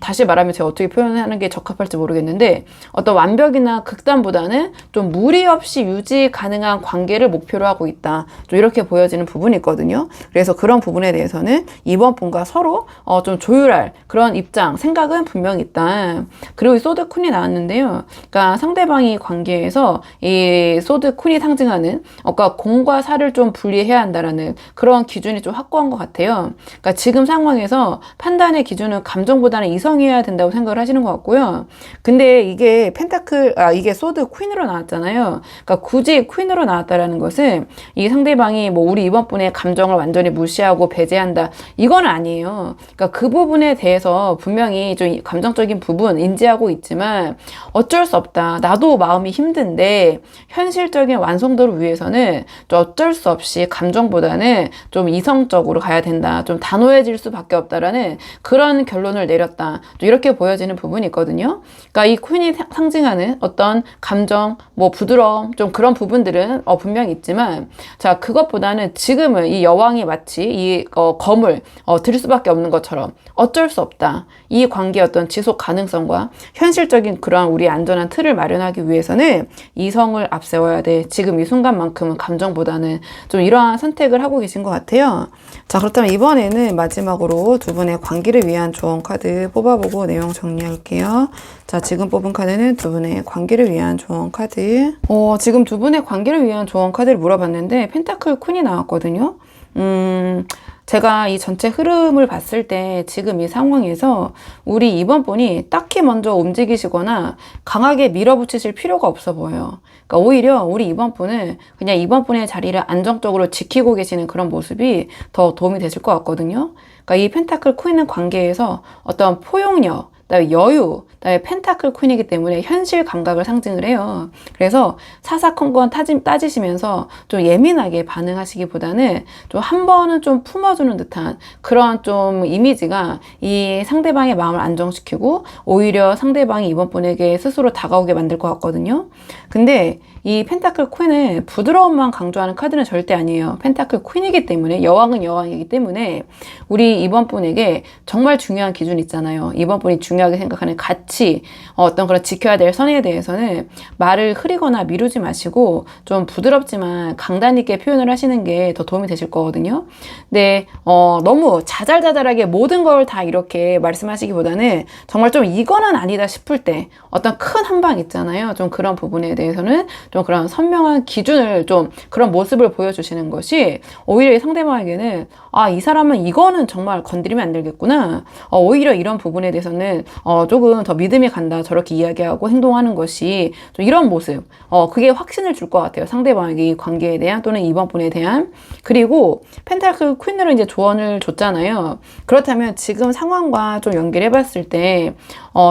다시 말하면 제가 어떻게 표현하는 게 적합할지 모르겠는데 어떤 완벽이나 극단보다는 좀 무리 없이 유지 가능한 관계를 목표로 하고 있다. 좀 이렇게 보여지는 부분이 있거든요. 그래서 그런 부분에 대해서는 이번 분과 서로 좀 조율할 그런 입장, 생각은 분명히 있다. 그리고 이 소드 쿤이 나왔는데요. 그러니까 상대방이 관계에서 이 소드 쿤이 상징하는 그러니까 공과 사를 좀 분리해야 한다라는 그런 기준이 좀 확고한 것 같아요. 그러니까 지금 상황에서 판단의 기준은 감정보다는 이성이어야 된다고 생각을 하시는 것 같고요. 근데 이게 이게 소드 퀸으로 나왔잖아요. 그러니까 굳이 퀸으로 나왔다라는 것은 이 상대방이 뭐 우리 이번 분의 감정을 완전히 무시하고 배제한다. 이건 아니에요. 그러니까 그 부분에 대해서 분명히 좀 감정적인 부분 인지하고 있지만 어쩔 수 없다. 나도 마음이 힘든데 현실적인 완성도를 위해서는 좀 어쩔 수 없이 감정보다는 좀 이성적으로 가야 된다. 좀 단호해질 수밖에 없다라는 그런 결론을 내렸다. 좀 이렇게 보여지는 부분이 있거든요. 그러니까 이 퀸이 상징하는 어떤 감정, 뭐 부드러움, 좀 그런 부분들은 분명히 있지만 자, 그것보다는 지금은 이 여왕이 마치 이 검을 들일 수밖에 없는 것처럼 어쩔 수 없다. 이 관계의 어떤 지속 가능성과 현실적인 그런 우리 안전한 틀을 마련하기 위해서는 이성을 앞세워야 돼. 지금 이 순간만큼은 감정보다는 좀 이러한 선택을 하고 계신 것 같아요. 자, 그렇다면 이번에는 마지막으로 두 분의 관계를 위한 조언 카드 뽑아보고 내용 정리할게요. 자, 지금 뽑은 카드는 두 분의 관계를 위한 조언 카드. 지금 두 분의 관계를 위한 조언 카드를 물어봤는데 펜타클 퀸이 나왔거든요. 제가 이 전체 흐름을 봤을 때 지금 이 상황에서 우리 이번 분이 딱히 먼저 움직이시거나 강하게 밀어붙이실 필요가 없어 보여요. 그러니까 오히려 우리 이번 분은 그냥 이번 분의 자리를 안정적으로 지키고 계시는 그런 모습이 더 도움이 되실 것 같거든요. 그러니까 이 펜타클 퀸의 관계에서 어떤 포용력, 그다음에 여유, 그다음에 펜타클 퀸이기 때문에 현실 감각을 상징을 해요. 그래서 사사건건 따지시면서 좀 예민하게 반응하시기보다는 좀 한 번은 좀 품어주는 듯한 그런 좀 이미지가 이 상대방의 마음을 안정시키고 오히려 상대방이 이번 분에게 스스로 다가오게 만들 것 같거든요. 근데 이 펜타클 퀸은 부드러움만 강조하는 카드는 절대 아니에요. 펜타클 퀸이기 때문에 여왕은 여왕이기 때문에 우리 이번 분에게 정말 중요한 기준 있잖아요. 이번 분이 중요하게 생각하는 가치, 어떤 그런 지켜야 될 선에 대해서는 말을 흐리거나 미루지 마시고 좀 부드럽지만 강단 있게 표현을 하시는 게 더 도움이 되실 거거든요. 근데 너무 자잘자잘하게 모든 걸 다 이렇게 말씀하시기보다는 정말 좀 이거는 아니다 싶을 때 어떤 큰 한방 있잖아요. 좀 그런 부분에 대해서는 좀 그런 선명한 기준을 좀 그런 모습을 보여주시는 것이 오히려 상대방에게는 이 사람은 이거는 정말 건드리면 안 되겠구나. 오히려 이런 부분에 대해서는 조금 더 믿음이 간다. 저렇게 이야기하고 행동하는 것이 좀 이런 모습. 그게 확신을 줄 것 같아요. 상대방에게 이 관계에 대한 또는 이번 분에 대한. 그리고 펜타클 퀸으로 이제 조언을 줬잖아요. 그렇다면 지금 상황과 좀 연결해 봤을 때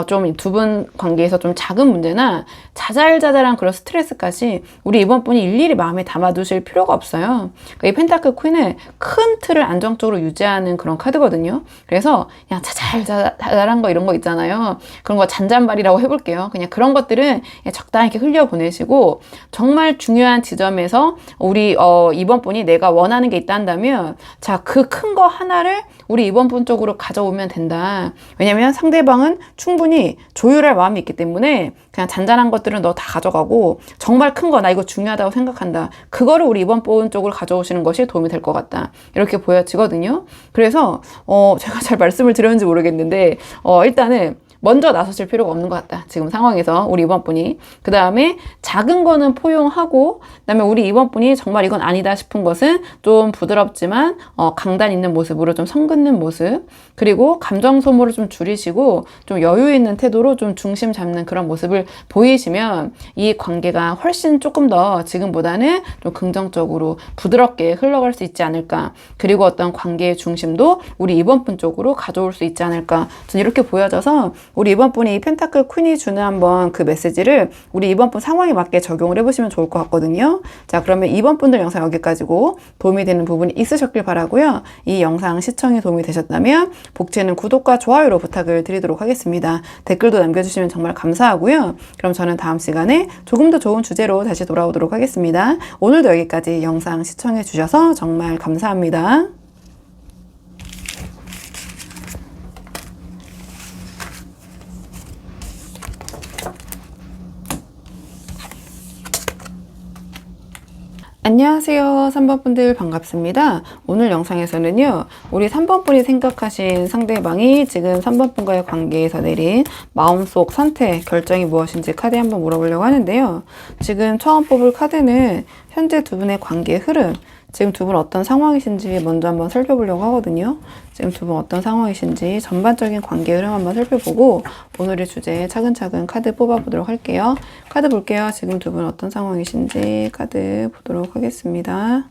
좀 두 분 관계에서 좀 작은 문제나 자잘자잘한 그런 스트레스까지 우리 이번 분이 일일이 마음에 담아두실 필요가 없어요. 그러니까 이 펜타클 퀸은 큰 틀을 안정적으로 유지하는 그런 카드거든요. 그래서 그냥 자잘자잘한 거 이런 거 있잖아요. 그런 거 잔잔바리라고 해볼게요. 그냥 그런 것들은 그냥 적당히 이렇게 흘려보내시고 정말 중요한 지점에서 우리 이번 분이 내가 원하는 게 있다 한다면 자, 그 큰 거 하나를 우리 이번 분 쪽으로 가져오면 된다. 왜냐면 상대방은 충분히 조율할 마음이 있기 때문에 그냥 잔잔한 것들은 너 다 가져가고 정말 큰 거 나 이거 중요하다고 생각한다. 그거를 우리 이번 분 쪽으로 가져오시는 것이 도움이 될 것 같다. 이렇게 보여지거든요. 그래서 제가 잘 말씀을 드렸는지 모르겠는데 일단은 먼저 나서실 필요가 없는 것 같다. 지금 상황에서 우리 이번 분이. 그 다음에 작은 거는 포용하고, 그 다음에 우리 이번 분이 정말 이건 아니다 싶은 것은 좀 부드럽지만 강단 있는 모습으로 좀 성긋는 모습, 그리고 감정 소모를 좀 줄이시고 좀 여유 있는 태도로 좀 중심 잡는 그런 모습을 보이시면 이 관계가 훨씬 조금 더 지금보다는 좀 긍정적으로 부드럽게 흘러갈 수 있지 않을까. 그리고 어떤 관계의 중심도 우리 이번 분 쪽으로 가져올 수 있지 않을까. 저는 이렇게 보여져서 우리 이번 분이 이 펜타클 퀸이 주는 한번 그 메시지를 우리 이번 분 상황에 맞게 적용을 해보시면 좋을 것 같거든요. 자, 그러면 이번 분들 영상 여기까지고 도움이 되는 부분이 있으셨길 바라고요. 이 영상 시청에 도움이 되셨다면 복지에는 구독과 좋아요로 부탁을 드리도록 하겠습니다. 댓글도 남겨주시면 정말 감사하고요. 그럼 저는 다음 시간에 조금 더 좋은 주제로 다시 돌아오도록 하겠습니다. 오늘도 여기까지 영상 시청해 주셔서 정말 감사합니다. 안녕하세요. 3번 분들 반갑습니다. 오늘 영상에서는요, 우리 3번 분이 생각하신 상대방이 지금 3번 분과의 관계에서 내린 마음속 선택, 결정이 무엇인지 카드에 한번 물어보려고 하는데요. 지금 처음 뽑을 카드는 현재 두 분의 관계의 흐름, 지금 두 분 어떤 상황이신지 먼저 한번 살펴보려고 하거든요. 지금 두 분 어떤 상황이신지 전반적인 관계 흐름 한번 살펴보고 오늘의 주제에 차근차근 카드 뽑아보도록 할게요. 카드 볼게요. 지금 두 분 어떤 상황이신지 카드 보도록 하겠습니다.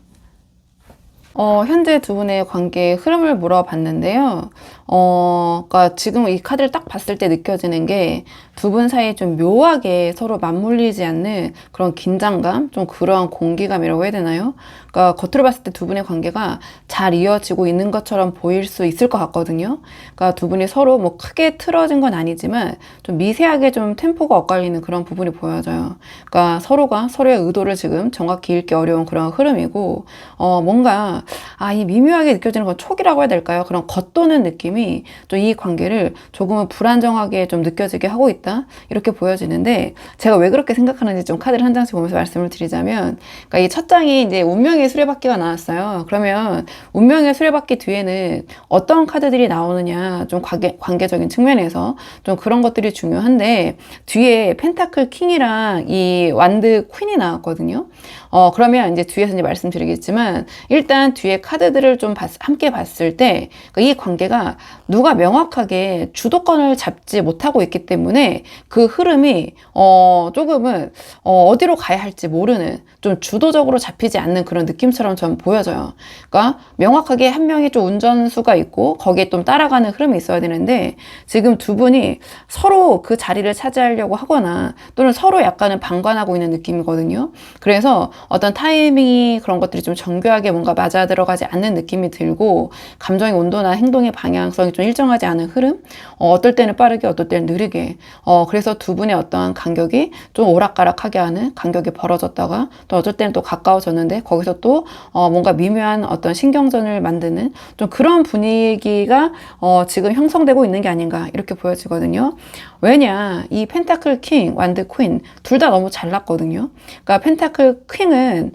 현재 두 분의 관계의 흐름을 물어봤는데요. 그러니까 지금 이 카드를 딱 봤을 때 느껴지는 게 두 분 사이에 좀 묘하게 서로 맞물리지 않는 그런 긴장감, 좀 그러한 공기감이라고 해야 되나요? 그러니까 겉으로 봤을 때 두 분의 관계가 잘 이어지고 있는 것처럼 보일 수 있을 것 같거든요. 그러니까 두 분이 서로 뭐 크게 틀어진 건 아니지만 좀 미세하게 좀 템포가 엇갈리는 그런 부분이 보여져요. 그러니까 서로가 서로의 의도를 지금 정확히 읽기 어려운 그런 흐름이고, 뭔가 이 미묘하게 느껴지는 건 촉이라고 해야 될까요? 그런 겉도는 느낌이 좀 이 관계를 조금은 불안정하게 좀 느껴지게 하고 있다. 이렇게 보여지는데, 제가 왜 그렇게 생각하는지 좀 카드를 한 장씩 보면서 말씀을 드리자면, 그러니까 이 첫 장이 이제 운명의 수레바퀴가 나왔어요. 그러면 운명의 수레바퀴 뒤에는 어떤 카드들이 나오느냐, 좀 관계적인 측면에서 좀 그런 것들이 중요한데, 뒤에 펜타클 킹이랑 이 완드 퀸이 나왔거든요. 그러면 이제 뒤에서 이제 말씀드리겠지만, 일단 뒤에 카드들을 좀 함께 봤을 때, 그러니까 이 관계가 누가 명확하게 주도권을 잡지 못하고 있기 때문에 그 흐름이, 조금은, 어디로 가야 할지 모르는, 좀 주도적으로 잡히지 않는 그런 느낌처럼 좀 보여져요. 그러니까 명확하게 한 명이 좀 운전수가 있고, 거기에 좀 따라가는 흐름이 있어야 되는데, 지금 두 분이 서로 그 자리를 차지하려고 하거나, 또는 서로 약간은 방관하고 있는 느낌이거든요. 그래서 어떤 타이밍이 그런 것들이 좀 정교하게 뭔가 맞아 들어가지 않는 느낌이 들고, 감정의 온도나 행동의 방향성이 좀 일정하지 않은 흐름, 어떨 때는 빠르게 어떨 때는 느리게, 그래서 두 분의 어떠한 간격이 좀 오락가락하게 하는, 간격이 벌어졌다가 또 어쩔 때는 또 가까워졌는데 거기서 또 뭔가 미묘한 어떤 신경전을 만드는 좀 그런 분위기가 지금 형성되고 있는 게 아닌가 이렇게 보여지거든요. 왜냐, 이 펜타클 킹, 완드 퀸 둘 다 너무 잘났거든요. 그러니까 펜타클 퀸은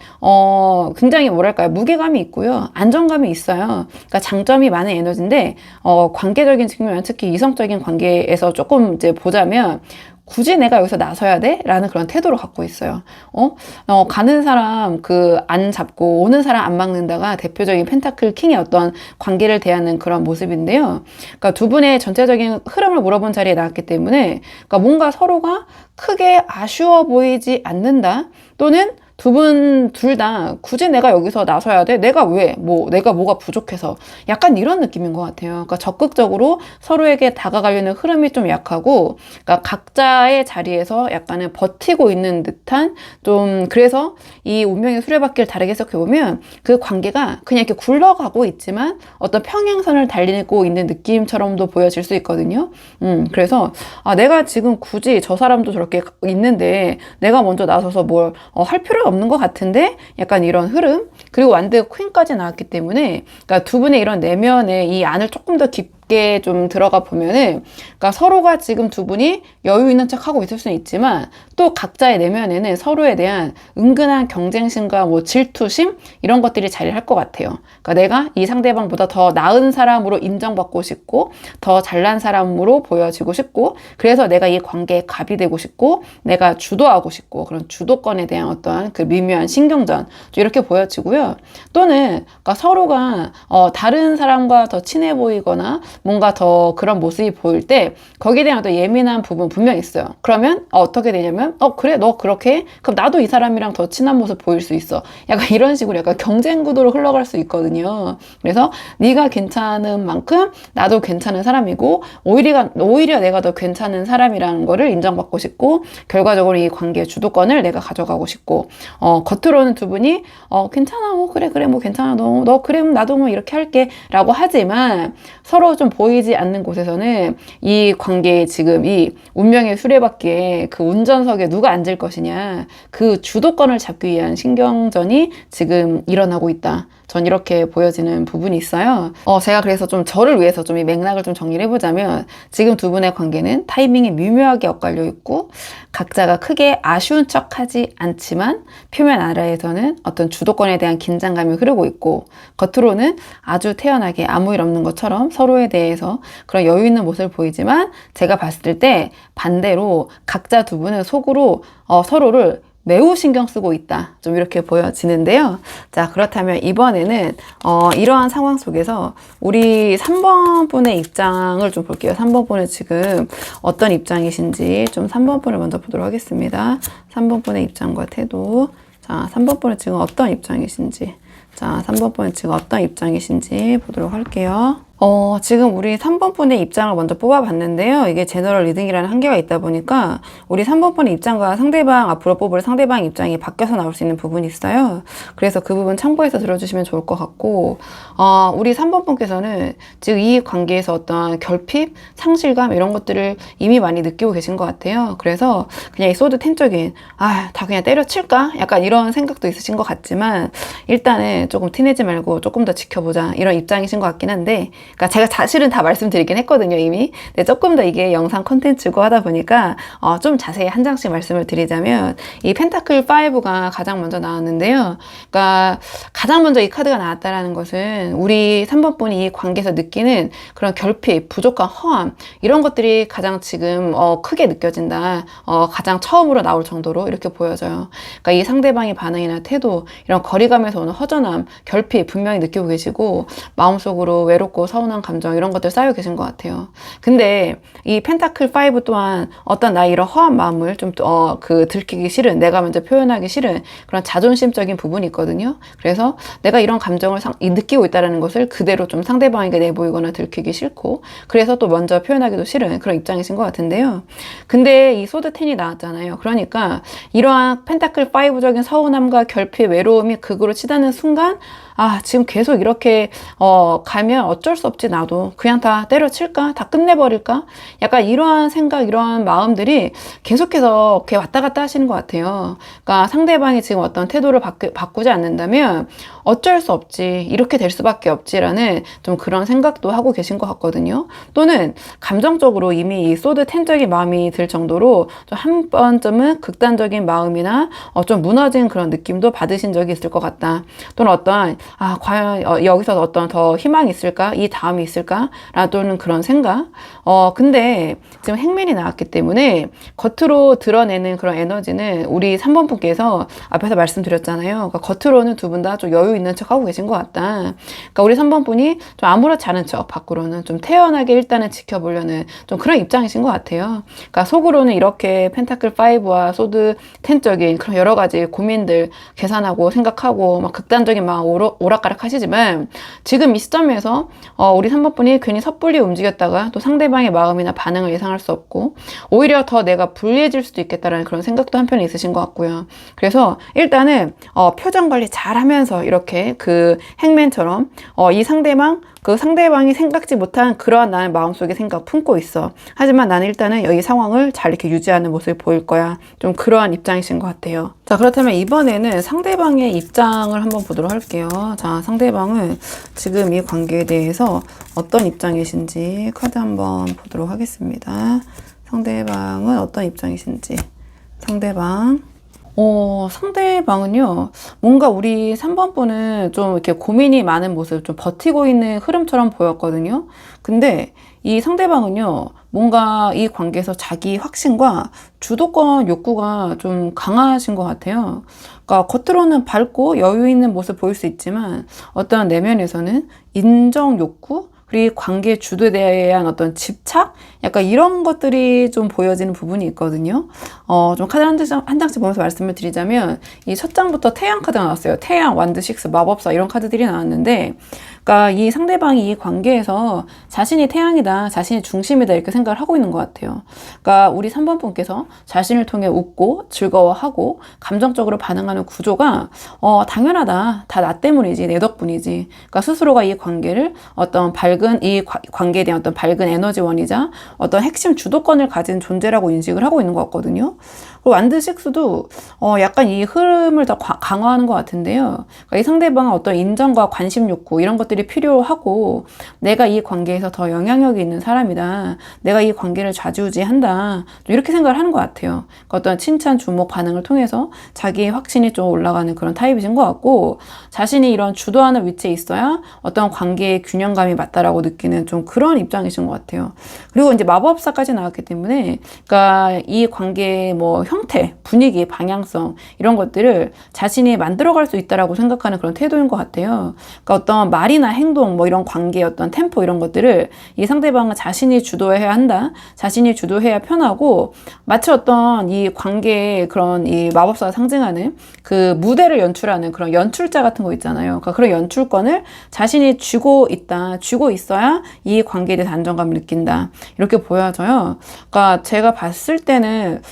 굉장히 뭐랄까요, 무게감이 있고요, 안정감이 있어요. 그러니까 장점이 많은 에너지인데, 관계적인 측면, 특히 이성적인 관계에서 조금 이제 보자면 굳이 내가 여기서 나서야 돼? 라는 그런 태도를 갖고 있어요. 가는 사람 안 잡고 오는 사람 안 막는다가 대표적인 펜타클 킹의 어떤 관계를 대하는 그런 모습인데요. 그러니까 두 분의 전체적인 흐름을 물어본 자리에 나왔기 때문에, 그러니까 뭔가 서로가 크게 아쉬워 보이지 않는다, 또는 두 분 둘 다 굳이 내가 여기서 나서야 돼? 내가 왜? 내가 뭐가 부족해서? 약간 이런 느낌인 것 같아요. 그러니까 적극적으로 서로에게 다가가려는 흐름이 좀 약하고, 그러니까 각자의 자리에서 약간은 버티고 있는 듯한, 좀 그래서 이 운명의 수레바퀴를 다르게 해석해보면 그 관계가 그냥 이렇게 굴러가고 있지만 어떤 평행선을 달리고 있는 느낌처럼도 보여질 수 있거든요. 그래서 내가 지금 굳이 저 사람도 저렇게 있는데 내가 먼저 나서서 뭘 할 필요가 없는 것 같은데, 약간 이런 흐름. 그리고 완드 퀸까지 나왔기 때문에, 그러니까 두 분의 이런 내면의 이 안을 조금 더 깊게 깊게 좀 들어가 보면은, 그러니까 서로가 지금 두 분이 여유 있는 척 하고 있을 수는 있지만 또 각자의 내면에는 서로에 대한 은근한 경쟁심과 뭐 질투심 이런 것들이 자리를 할 것 같아요. 그러니까 내가 이 상대방보다 더 나은 사람으로 인정받고 싶고 더 잘난 사람으로 보여지고 싶고, 그래서 내가 이 관계에 갑이 되고 싶고 내가 주도하고 싶고, 그런 주도권에 대한 어떠한 그 미묘한 신경전 이렇게 보여지고요. 또는 그러니까 서로가 다른 사람과 더 친해 보이거나 뭔가 더 그런 모습이 보일 때 거기에 대한 또 예민한 부분 분명히 있어요. 그러면 어떻게 되냐면 그래 너 그렇게 해? 그럼 나도 이 사람이랑 더 친한 모습 보일 수 있어. 약간 이런 식으로 약간 경쟁 구도로 흘러갈 수 있거든요. 그래서 네가 괜찮은 만큼 나도 괜찮은 사람이고 오히려 내가 더 괜찮은 사람이라는 거를 인정받고 싶고, 결과적으로 이 관계의 주도권을 내가 가져가고 싶고, 겉으로는 두 분이 괜찮아 그래 뭐 괜찮아 너 그래 나도 뭐 이렇게 할게 라고 하지만 서로 좀 보이지 않는 곳에서는 이 관계에 지금 이 운명의 수레바퀴에 그 운전석에 누가 앉을 것이냐, 그 주도권을 잡기 위한 신경전이 지금 일어나고 있다. 전 이렇게 보여지는 부분이 있어요. 제가 그래서 좀 저를 위해서 좀 이 맥락을 좀 정리를 해보자면, 지금 두 분의 관계는 타이밍이 미묘하게 엇갈려 있고 각자가 크게 아쉬운 척하지 않지만 표면 아래에서는 어떤 주도권에 대한 긴장감이 흐르고 있고, 겉으로는 아주 태연하게 아무 일 없는 것처럼 서로에 대해서 그런 여유 있는 모습을 보이지만, 제가 봤을 때 반대로 각자 두 분은 속으로 서로를 매우 신경 쓰고 있다. 좀 이렇게 보여지는데요. 자, 그렇다면 이번에는 이러한 상황 속에서 우리 3번 분의 입장을 좀 볼게요. 3번 분은 지금 어떤 입장이신지 좀 3번 분을 먼저 보도록 하겠습니다. 3번 분의 입장과 태도. 자, 3번 분은 지금 어떤 입장이신지. 자, 3번 분은 지금 어떤 입장이신지 보도록 할게요. 지금 우리 3번 분의 입장을 먼저 뽑아봤는데요. 이게 제너럴 리딩이라는 한계가 있다 보니까 우리 3번 분의 입장과 상대방, 앞으로 뽑을 상대방 입장이 바뀌어서 나올 수 있는 부분이 있어요. 그래서 그 부분 참고해서 들어주시면 좋을 것 같고, 우리 3번 분께서는 지금 이 관계에서 어떤 결핍, 상실감 이런 것들을 이미 많이 느끼고 계신 것 같아요. 그래서 그냥 이 소드 텐적인 다 그냥 때려칠까? 약간 이런 생각도 있으신 것 같지만, 일단은 조금 티내지 말고 조금 더 지켜보자 이런 입장이신 것 같긴 한데, 그러니까 제가 사실은 다 말씀드리긴 했거든요, 이미. 근데 조금 더 이게 영상 콘텐츠고 하다 보니까 좀 자세히 한 장씩 말씀을 드리자면, 이 펜타클 5가 가장 먼저 나왔는데요. 그러니까 가장 먼저 이 카드가 나왔다라는 것은 우리 3번 분이 이 관계에서 느끼는 그런 결핍, 부족한 허함 이런 것들이 가장 지금 크게 느껴진다. 가장 처음으로 나올 정도로 이렇게 보여져요. 그러니까 이 상대방의 반응이나 태도, 이런 거리감에서 오는 허전함, 결핍 분명히 느끼고 계시고, 마음속으로 외롭고 서운한 감정 이런 것들 쌓여 계신 것 같아요. 근데 이 펜타클 5 또한 어떤 나의 이런 허한 마음을 좀 들키기 싫은, 내가 먼저 표현하기 싫은 그런 자존심적인 부분이 있거든요. 그래서 내가 이런 감정을 느끼고 있다는 것을 그대로 좀 상대방에게 내보이거나 들키기 싫고, 그래서 또 먼저 표현하기도 싫은 그런 입장이신 것 같은데요. 근데 이 소드 10이 나왔잖아요. 그러니까 이러한 펜타클 5적인 서운함과 결핍, 외로움이 극으로 치닫는 순간, 지금 계속 이렇게 가면 어쩔 수 없지, 나도 그냥 다 때려칠까? 다 끝내버릴까? 약간 이러한 생각, 이러한 마음들이 계속해서 이렇게 왔다 갔다 하시는 것 같아요. 그러니까 상대방이 지금 어떤 태도를 바꾸지 않는다면 어쩔 수 없지, 이렇게 될 수밖에 없지라는 좀 그런 생각도 하고 계신 것 같거든요. 또는 감정적으로 이미 이 소드 10적인 마음이 들 정도로 좀 한 번쯤은 극단적인 마음이나 좀 무너진 그런 느낌도 받으신 적이 있을 것 같다. 또는 어떤 과연 여기서 어떤 더 희망이 있을까? 이 다음이 있을까? 라는 그런 생각. 근데 지금 행맨이 나왔기 때문에 겉으로 드러내는 그런 에너지는 우리 3번 분께서 앞에서 말씀드렸잖아요. 그러니까 겉으로는 두 분 다 좀 여유 있는 척 하고 계신 것 같다. 그러니까 우리 3번 분이 좀 아무렇지 않은 척, 밖으로는 좀 태연하게 일단은 지켜보려는 좀 그런 입장이신 것 같아요. 그러니까 속으로는 이렇게 펜타클 5와 소드 10적인 그런 여러 가지 고민들 계산하고 생각하고 막 극단적인 막 오락가락 하시지만, 지금 이 시점에서 우리 3번 분이 괜히 섣불리 움직였다가 또 상대방의 마음이나 반응을 예상할 수 없고, 오히려 더 내가 불리해질 수도 있겠다라는 그런 생각도 한편에 있으신 것 같고요. 그래서 일단은 표정 관리 잘 하면서 이렇게 그 행맨처럼 이 상대방 그 상대방이 생각지 못한 그러한 나의 마음속에 생각 품고 있어. 하지만 나는 일단은 여기 상황을 잘 이렇게 유지하는 모습이 보일 거야. 좀 그러한 입장이신 것 같아요. 자, 그렇다면 이번에는 상대방의 입장을 한번 보도록 할게요. 자, 상대방은 지금 이 관계에 대해서 어떤 입장이신지 카드 한번 보도록 하겠습니다. 상대방은 어떤 입장이신지. 상대방은요, 뭔가 우리 3번 분은 좀 이렇게 고민이 많은 모습, 좀 버티고 있는 흐름처럼 보였거든요. 근데 이 상대방은요, 뭔가 이 관계에서 자기 확신과 주도권 욕구가 좀 강하신 것 같아요. 그러니까 겉으로는 밝고 여유 있는 모습 보일 수 있지만 어떤 내면에서는 인정 욕구, 그리고 관계 주도에 대한 어떤 집착? 약간 이런 것들이 좀 보여지는 부분이 있거든요. 좀 카드 한 장씩 보면서 말씀을 드리자면, 이 첫 장부터 태양 카드가 나왔어요. 태양, 완드, 식스, 마법사 이런 카드들이 나왔는데, 그러니까 이 상대방이 이 관계에서 자신이 태양이다, 자신이 중심이다 이렇게 생각을 하고 있는 것 같아요. 그러니까 우리 3번 분께서 자신을 통해 웃고 즐거워하고 감정적으로 반응하는 구조가 당연하다. 다 나 때문이지, 내 덕분이지. 그러니까 스스로가 이 관계를 어떤 이 관계에 대한 어떤 밝은 에너지원이자 어떤 핵심 주도권을 가진 존재라고 인식을 하고 있는 것 같거든요. 그리고 완드 식스도 약간 이 흐름을 더 강화하는 것 같은데요. 그러니까 이 상대방은 어떤 인정과 관심 욕구 이런 것들이 필요하고, 내가 이 관계에서 더 영향력이 있는 사람이다, 내가 이 관계를 좌지우지한다, 이렇게 생각을 하는 것 같아요. 그러니까 어떤 칭찬, 주목, 반응을 통해서 자기의 확신이 좀 올라가는 그런 타입이신 것 같고, 자신이 이런 주도하는 위치에 있어야 어떤 관계의 균형감이 맞다라고 느끼는 좀 그런 입장이신 것 같아요. 그리고 이제 마법사까지 나왔기 때문에, 그러니까 이 관계의 뭐 형태, 분위기, 방향성 이런 것들을 자신이 만들어갈 수 있다라고 생각하는 그런 태도인 것 같아요. 그러니까 어떤 말이나 행동, 뭐 이런 관계의 어떤 템포 이런 것들을 이 상대방은 자신이 주도해야 한다, 자신이 주도해야 편하고, 마치 어떤 이 관계의 그런 이 마법사가 상징하는 그 무대를 연출하는 그런 연출자 같은 거 있잖아요. 그러니까 그런 연출권을 자신이 쥐고 있어야 이 관계에 대해서 안정감을 느낀다, 이렇게 보여져요. 그러니까 제가 봤을 때는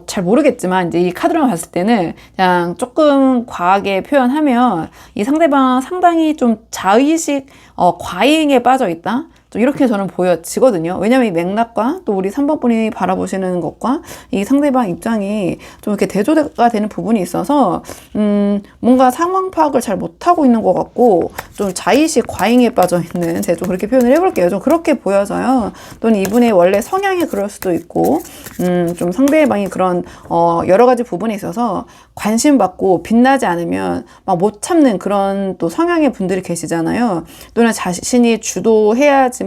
잘 모르겠지만 이제 이 카드를 봤을 때는 그냥 조금 과하게 표현하면 이 상대방 상당히 좀 자의식 과잉에 빠져 있다, 좀 이렇게 저는 보여지거든요. 왜냐면 이 맥락과 또 우리 3번 분이 바라보시는 것과 이 상대방 입장이 좀 이렇게 대조가 되는 부분이 있어서 뭔가 상황 파악을 잘 못하고 있는 것 같고, 좀 자의식 과잉에 빠져 있는, 제가 좀 그렇게 표현을 해볼게요. 좀 그렇게 보여져요. 또는 이분의 원래 성향이 그럴 수도 있고, 좀 상대방이 그런 여러 가지 부분에 있어서 관심 받고 빛나지 않으면 막 못 참는 그런 또 성향의 분들이 계시잖아요. 또는 자신이 주도해야지만,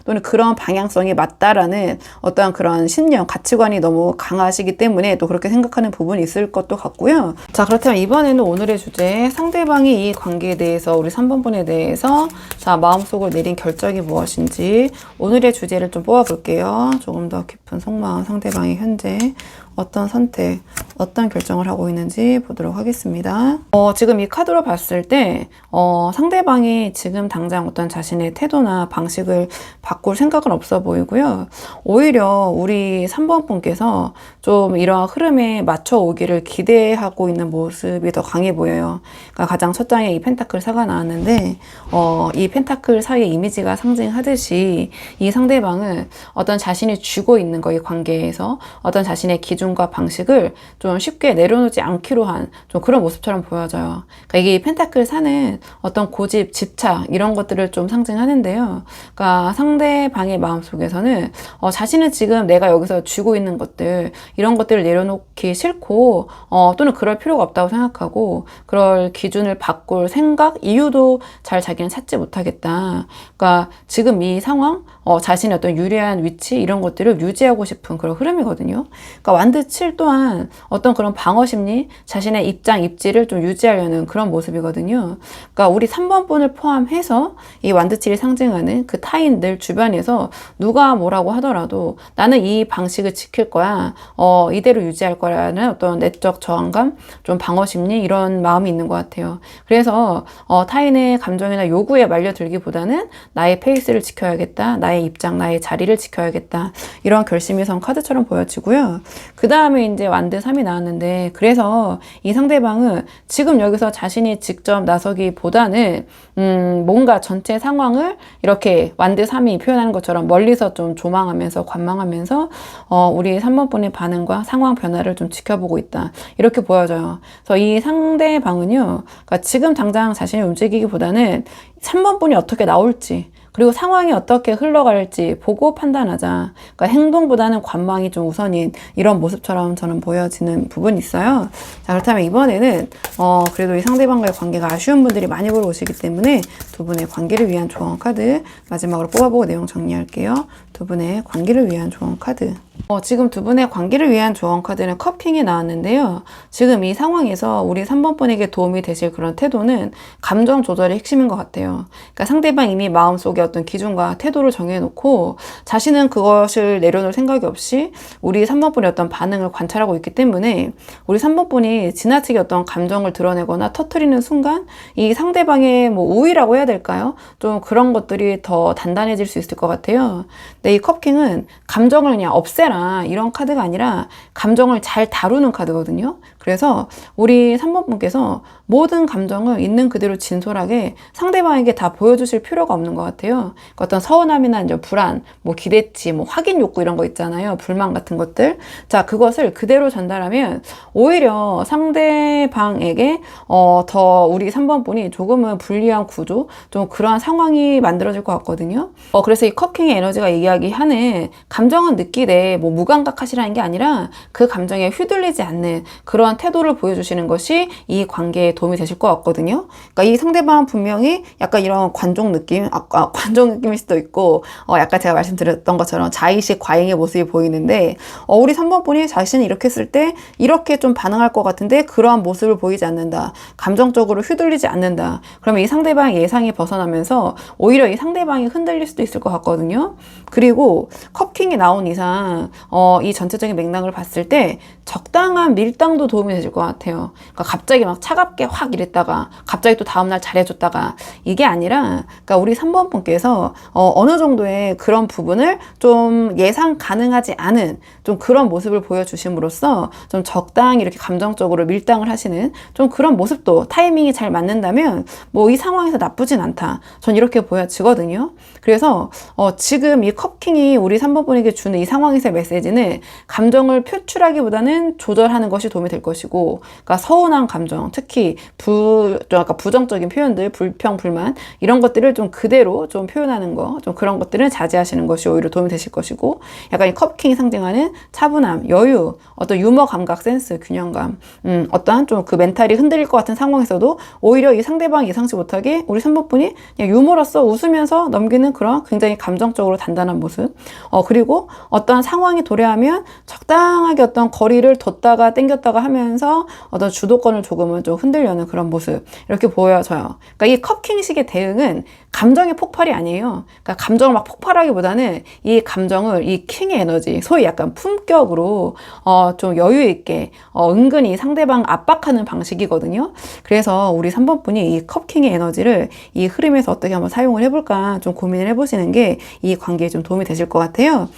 또는 그런 방향성이 맞다라는 어떤 그런 신념, 가치관이 너무 강하시기 때문에 또 그렇게 생각하는 부분이 있을 것도 같고요. 자, 그렇다면 이번에는 오늘의 주제, 상대방이 이 관계에 대해서, 우리 3번 분에 대해서 자, 마음속으로 내린 결정이 무엇인지 오늘의 주제를 좀 뽑아볼게요. 조금 더 깊은 속마음, 상대방이 현재 어떤 선택, 어떤 결정을 하고 있는지 보도록 하겠습니다. 지금 이 카드로 봤을 때 상대방이 지금 당장 어떤 자신의 태도나 방식을 바꿀 생각은 없어 보이고요. 오히려 우리 3번 분께서 좀 이러한 흐름에 맞춰 오기를 기대하고 있는 모습이 더 강해 보여요. 그러니까 가장 첫 장에 이 펜타클 4가 나왔는데, 이 펜타클 4의 이미지가 상징하듯이 이 상대방은 어떤 자신이 쥐고 있는 거, 이 관계에서 어떤 자신의 기준과 방식을 좀 쉽게 내려놓지 않기로 한 좀 그런 모습처럼 보여져요. 그러니까 이게 펜타클 4는 어떤 고집, 집착 이런 것들을 좀 상징하는데요. 그러니까 상대방의 마음속에서는 자신은 지금 내가 여기서 쥐고 있는 것들, 이런 것들을 내려놓기 싫고, 또는 그럴 필요가 없다고 생각하고, 그럴 기준을 바꿀 생각, 이유도 잘 자기는 찾지 못하겠다. 그러니까 지금 이 상황, 자신의 어떤 유리한 위치 이런 것들을 유지하고 싶은 그런 흐름이거든요. 그러니까 완드 7 또한 어떤 그런 방어 심리, 자신의 입장, 입지를 좀 유지하려는 그런 모습이거든요. 그러니까 우리 3번 분을 포함해서 이 완드 7이 상징하는 그 타인들 주변에서 누가 뭐라고 하더라도 나는 이 방식을 지킬 거야, 이대로 유지할 거라는 어떤 내적 저항감, 좀 방어 심리 이런 마음이 있는 것 같아요. 그래서 타인의 감정이나 요구에 말려들기보다는 나의 페이스를 지켜야겠다, 나의 나의 입장, 나의 자리를 지켜야겠다. 이런 결심이 선 카드처럼 보여지고요. 그 다음에 이제 완드 3이 나왔는데, 그래서 이 상대방은 지금 여기서 자신이 직접 나서기보다는 뭔가 전체 상황을 이렇게 완드 3이 표현하는 것처럼 멀리서 좀 조망하면서 관망하면서 우리 3번 분의 반응과 상황 변화를 좀 지켜보고 있다. 이렇게 보여져요. 그래서 이 상대방은요, 그러니까 지금 당장 자신이 움직이기보다는 3번 분이 어떻게 나올지, 그리고 상황이 어떻게 흘러갈지 보고 판단하자. 그러니까 행동보다는 관망이 좀 우선인 이런 모습처럼 저는 보여지는 부분이 있어요. 자, 그렇다면 이번에는 그래도 이 상대방과의 관계가 아쉬운 분들이 많이 보러 오시기 때문에 두 분의 관계를 위한 조언 카드 마지막으로 뽑아보고 내용 정리할게요. 두 분의 관계를 위한 조언 카드. 지금 두 분의 관계를 위한 조언 카드는 컵킹이 나왔는데요. 지금 이 상황에서 우리 3번 분에게 도움이 되실 그런 태도는 감정 조절이 핵심인 것 같아요. 그러니까 상대방 이미 마음속에 어떤 기준과 태도를 정해놓고 자신은 그것을 내려놓을 생각이 없이 우리 3번 분의 어떤 반응을 관찰하고 있기 때문에 우리 3번 분이 지나치게 어떤 감정을 드러내거나 터트리는 순간 이 상대방의 뭐 우위라고 해야 될까요? 좀 그런 것들이 더 단단해질 수 있을 것 같아요. 근데 이 컵킹은 감정을 그냥 없애라 이런 카드가 아니라 감정을 잘 다루는 카드거든요. 그래서 우리 3번 분께서 모든 감정을 있는 그대로 진솔하게 상대방에게 다 보여주실 필요가 없는 것 같아요. 그러니까 어떤 서운함이나 이제 불안, 뭐 기대치, 뭐 확인 욕구 이런 거 있잖아요. 불만 같은 것들. 자, 그것을 그대로 전달하면 오히려 상대방에게 더 우리 3번 분이 조금은 불리한 구조, 좀 그러한 상황이 만들어질 것 같거든요. 그래서 이 컵킹의 에너지가 이야기하는 감정은 느끼되 뭐 무감각하시라는 게 아니라 그 감정에 휘둘리지 않는 그러한 태도를 보여주시는 것이 이 관계에 도움이 되실 것 같거든요. 그러니까 이 상대방은 분명히 약간 이런 관종 느낌, 관종 느낌일 수도 있고, 약간 제가 말씀드렸던 것처럼 자의식 과잉의 모습이 보이는데, 우리 3번 분이 자신이 이렇게 했을 때 이렇게 좀 반응할 것 같은데 그러한 모습을 보이지 않는다. 감정적으로 휘둘리지 않는다. 그러면 이 상대방의 예상이 벗어나면서 오히려 이 상대방이 흔들릴 수도 있을 것 같거든요. 그리고 컵킹이 나온 이상 이 전체적인 맥락을 봤을 때 적당한 밀당도 도움이 되실 것 같아요. 그러니까 갑자기 막 차갑게 확 이랬다가 갑자기 또 다음날 잘해줬다가 이게 아니라 그러니까 우리 3번 분께서 어느 정도의 그런 부분을 좀 예상 가능하지 않은 좀 그런 모습을 보여주심으로써 좀 적당히 이렇게 감정적으로 밀당을 하시는 좀 그런 모습도 타이밍이 잘 맞는다면 뭐 이 상황에서 나쁘진 않다. 전 이렇게 보여지거든요. 그래서 지금 이 컵킹이 우리 3번 분에게 주는 이 상황에서의 메시지는 감정을 표출하기보다는 조절하는 것이 도움이 될 것이고, 그러니까 서운한 감정, 특히 좀 약간 부정적인 표현들, 불평, 불만 이런 것들을 좀 그대로 좀 표현하는 거, 좀 그런 것들은 자제하시는 것이 오히려 도움이 되실 것이고, 약간 이 컵킹이 상징하는 차분함, 여유, 어떤 유머 감각, 센스, 균형감, 어떠한 좀 그 멘탈이 흔들릴 것 같은 상황에서도 오히려 이 상대방이 예상치 못하게 우리 3번 분이 그냥 유머로서 웃으면서 넘기는 그런 굉장히 감정적으로 단단한 모습. 그리고 어떠한 상황이 도래하면 적당하게 어떤 거리를 뒀다가 당겼다가 하면서 어떤 주도권을 조금은 좀 흔들려는 그런 모습. 이렇게 보여져요. 그러니까 이 컵킹식의 대응은 감정의 폭발이 아니에요. 그러니까 감정을 막 폭발하기보다는 이 감정을 이 킹의 에너지, 소위 약간 품격으로 좀 여유 있게 은근히 상대방 압박하는 방식이거든요. 그래서 우리 3번 분이 이 컵킹의 에너지를 이 흐름에서 어떻게 한번 사용을 해볼까 좀 고민을 해보시는 게 이 관계에 좀 도움이 되실 것 같아요.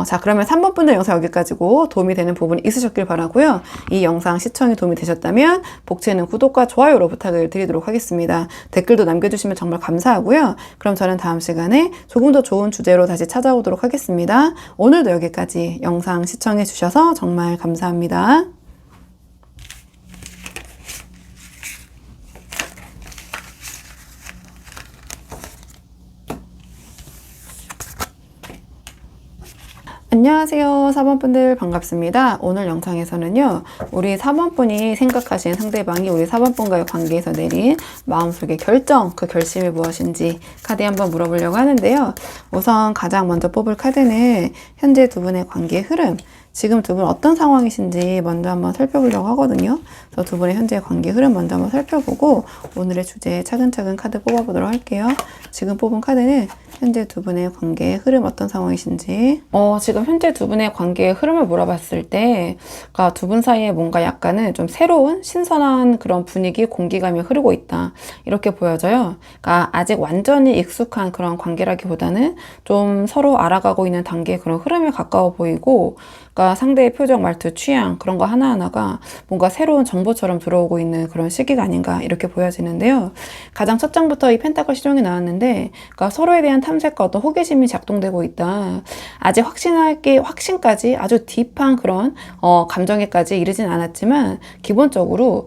자, 그러면 3번 분들 영상 여기까지고 도움이 되는 부분이 있으셨길 바라고요. 이 영상 시청이 도움이 되셨다면 복채는 구독과 좋아요로 부탁을 드리도록 하겠습니다. 댓글도 남겨주시면 정말 감사하고요. 그럼 저는 다음 시간에 조금 더 좋은 주제로 다시 찾아오도록 하겠습니다. 오늘도 여기까지 영상 시청해 주셔서 정말 감사합니다. 안녕하세요. 4번분들 반갑습니다. 오늘 영상에서는요, 우리 4번분이 생각하신 상대방이 우리 4번분과의 관계에서 내린 마음속의 결정, 그 결심이 무엇인지 카드에 한번 물어보려고 하는데요. 우선 가장 먼저 뽑을 카드는 현재 두 분의 관계의 흐름, 지금 두 분 어떤 상황이신지 먼저 한번 살펴보려고 하거든요. 그래서 두 분의 현재 관계 흐름 먼저 한번 살펴보고 오늘의 주제 차근차근 카드 뽑아보도록 할게요. 지금 뽑은 카드는 현재 두 분의 관계의 흐름 어떤 상황이신지 지금 현재 두 분의 관계의 흐름을 물어봤을 때 그러니까 두 분 사이에 뭔가 약간은 좀 새로운 신선한 그런 분위기 공기감이 흐르고 있다 이렇게 보여져요. 그러니까 아직 완전히 익숙한 그런 관계라기보다는 좀 서로 알아가고 있는 단계의 그런 흐름에 가까워 보이고 그러니까 상대의 표정, 말투, 취향 그런 거 하나하나가 뭔가 새로운 정보처럼 들어오고 있는 그런 시기가 아닌가 이렇게 보여지는데요. 가장 첫 장부터 이 펜타클 시종이 나왔는데 그러니까 서로에 대한 탐색과 어떤 호기심이 작동되고 있다. 아직 확신까지 아주 딥한 그런 감정에까지 이르진 않았지만 기본적으로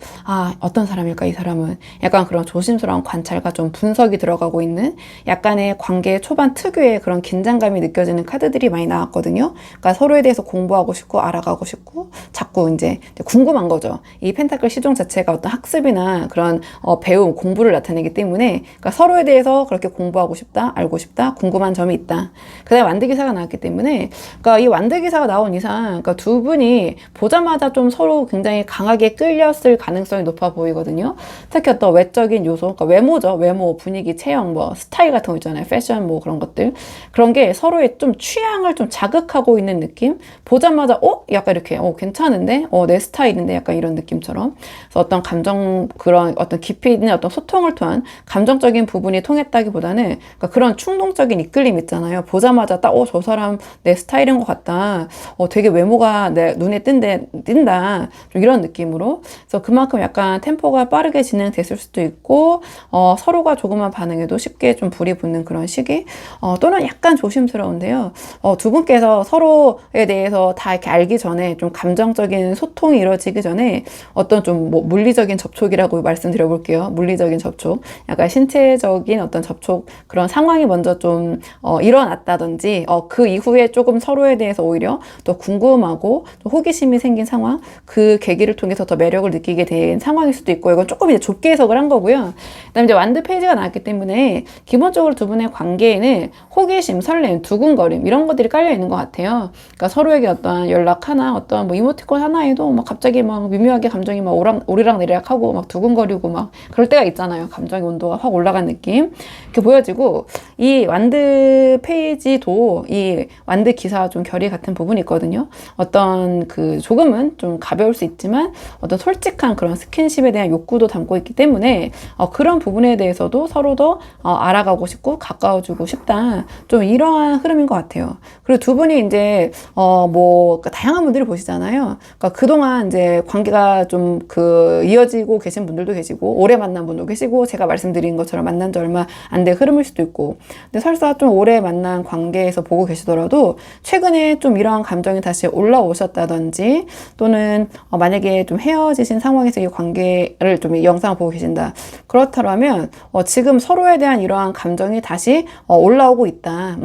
어떤 사람일까 이 사람은 약간 그런 조심스러운 관찰과 좀 분석이 들어가고 있는 약간의 관계 초반 특유의 그런 긴장감이 느껴지는 카드들이 많이 나왔거든요. 그러니까 서로에 대해서 공부하고 싶고 알아가고 싶고 자꾸 이제 궁금한 거죠. 이 펜타클 시종 자체가 어떤 학습이나 그런 배움, 공부를 나타내기 때문에 그러니까 서로에 대해서 그렇게 공부하고 싶다, 알고 싶다, 궁금한 점이 있다. 그다음에 완드 기사가 나왔기 때문에 그러니까 이 완드 기사가 나온 이상 그러니까 두 분이 보자마자 좀 서로 굉장히 강하게 끌렸을 가능성이 높아 보이거든요. 특히 어떤 외적인 요소, 그러니까 외모죠. 외모, 분위기, 체형, 뭐 스타일 같은 거 있잖아요. 패션 뭐 그런 것들. 그런 게 서로의 좀 취향을 좀 자극하고 있는 느낌? 보자마자 약간 이렇게 괜찮은데? 내 스타일인데? 약간 이런 느낌처럼. 그래서 어떤 감정, 그런 어떤 깊이 있는 어떤 소통을 통한 감정적인 부분이 통했다기보다는 그러니까 그런 충동적인 이끌림 있잖아요. 보자마자 딱 저 사람 내 스타일인 것 같다. 되게 외모가 내 눈에 띈다. 좀 이런 느낌으로. 그래서 그만큼 약간 템포가 빠르게 진행됐을 수도 있고 서로가 조그만 반응에도 쉽게 좀 불이 붙는 그런 시기. 또는 약간 조심스러운데요. 두 분께서 서로에 대해서 다 이렇게 알기 전에 좀 감정적인 소통이 이루어지기 전에 어떤 좀 뭐 물리적인 접촉이라고 말씀드려 볼게요. 물리적인 접촉. 약간 신체적인 어떤 접촉 그런 상황이 먼저 좀 일어났다든지 그 이후에 조금 서로에 대해서 오히려 또 궁금하고 또 호기심이 생긴 상황 그 계기를 통해서 더 매력을 느끼게 된 상황일 수도 있고 이건 조금 이제 좁게 해석을 한 거고요. 그다음에 이제 완드 페이지가 나왔기 때문에 기본적으로 두 분의 관계에는 호기심, 설렘, 두근거림 이런 것들이 깔려 있는 것 같아요. 그러니까 서로에게 어떤 연락 하나, 어떤 뭐 이모티콘 하나에도 막 갑자기 막 미묘하게 감정이 막 오르락내리락 하고 막 두근거리고 막 그럴 때가 있잖아요. 감정의 온도가 확 올라간 느낌 이렇게 보여지고 이 완드 페이지도 이 완드 기사와 좀 결이 같은 부분이 있거든요. 어떤 그 조금은 좀 가벼울 수 있지만 어떤 솔직한 그런 스킨십에 대한 욕구도 담고 있기 때문에 그런 부분에 대해서도 서로 더 알아가고 싶고 가까워지고 싶다. 좀 이러한 흐름인 것 같아요. 그리고 두 분이 이제 그러니까 다양한 분들이 보시잖아요. 그러니까 그동안 이제 관계가 좀 이어지고 계신 분들도 계시고 오래 만난 분도 계시고 제가 말씀드린 것처럼 만난 지 얼마 안 된 흐름일 수도 있고 근데 설사 좀 오래 만난 관계에서 보고 계시더라도 최근에 좀 이러한 감정이 다시 올라오셨다든지 또는 만약에 좀 헤어지신 상황에서 이 관계를 좀 이 영상을 보고 계신다. 그렇다면 지금 서로에 대한 이러한 감정이 다시 올라오고 있다.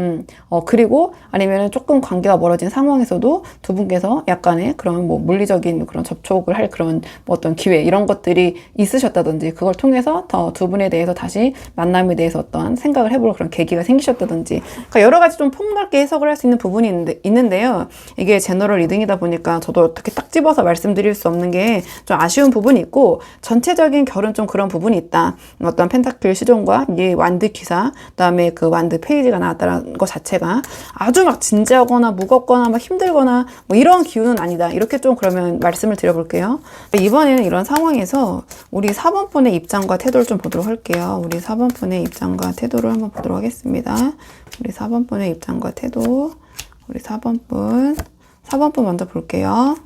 그리고 아니면 조금 관계가 멀어진 상황에서도 두 분께서 약간의 그런 뭐 물리적인 그런 접촉을 할 그런 뭐 어떤 기회 이런 것들이 있으셨다든지 그걸 통해서 더 두 분에 대해서 다시 만남에 대해서 어떤 생각을 해볼 그런 계기가 생기셨다든지 그러니까 여러 가지 좀 폭넓게 해석을 할 수 있는 부분이 있는데요. 이게 제너럴 리딩이다 보니까 저도 어떻게 딱 집어서 말씀드릴 수 없는 게 좀 아쉬운 부분이 있고 전체적인 결은 좀 그런 부분이 있다. 어떤 펜타클 시종과 이 완드 기사 그다음에 그 완드 페이지가 나왔다는 것 자체가 아주 막 진지하거나 무겁거나 막 힘들거나 뭐 이런 기운은 아니다. 이렇게 좀 그러면 말씀을 드려볼게요. 이번에는 이런 상황에서 우리 4번 분의 입장과 태도를 좀 보도록 할게요. 우리 4번 분의 입장과 태도를 한번 보도록 하겠습니다. 우리 4번 분의 입장과 태도 우리 4번 분 먼저 볼게요.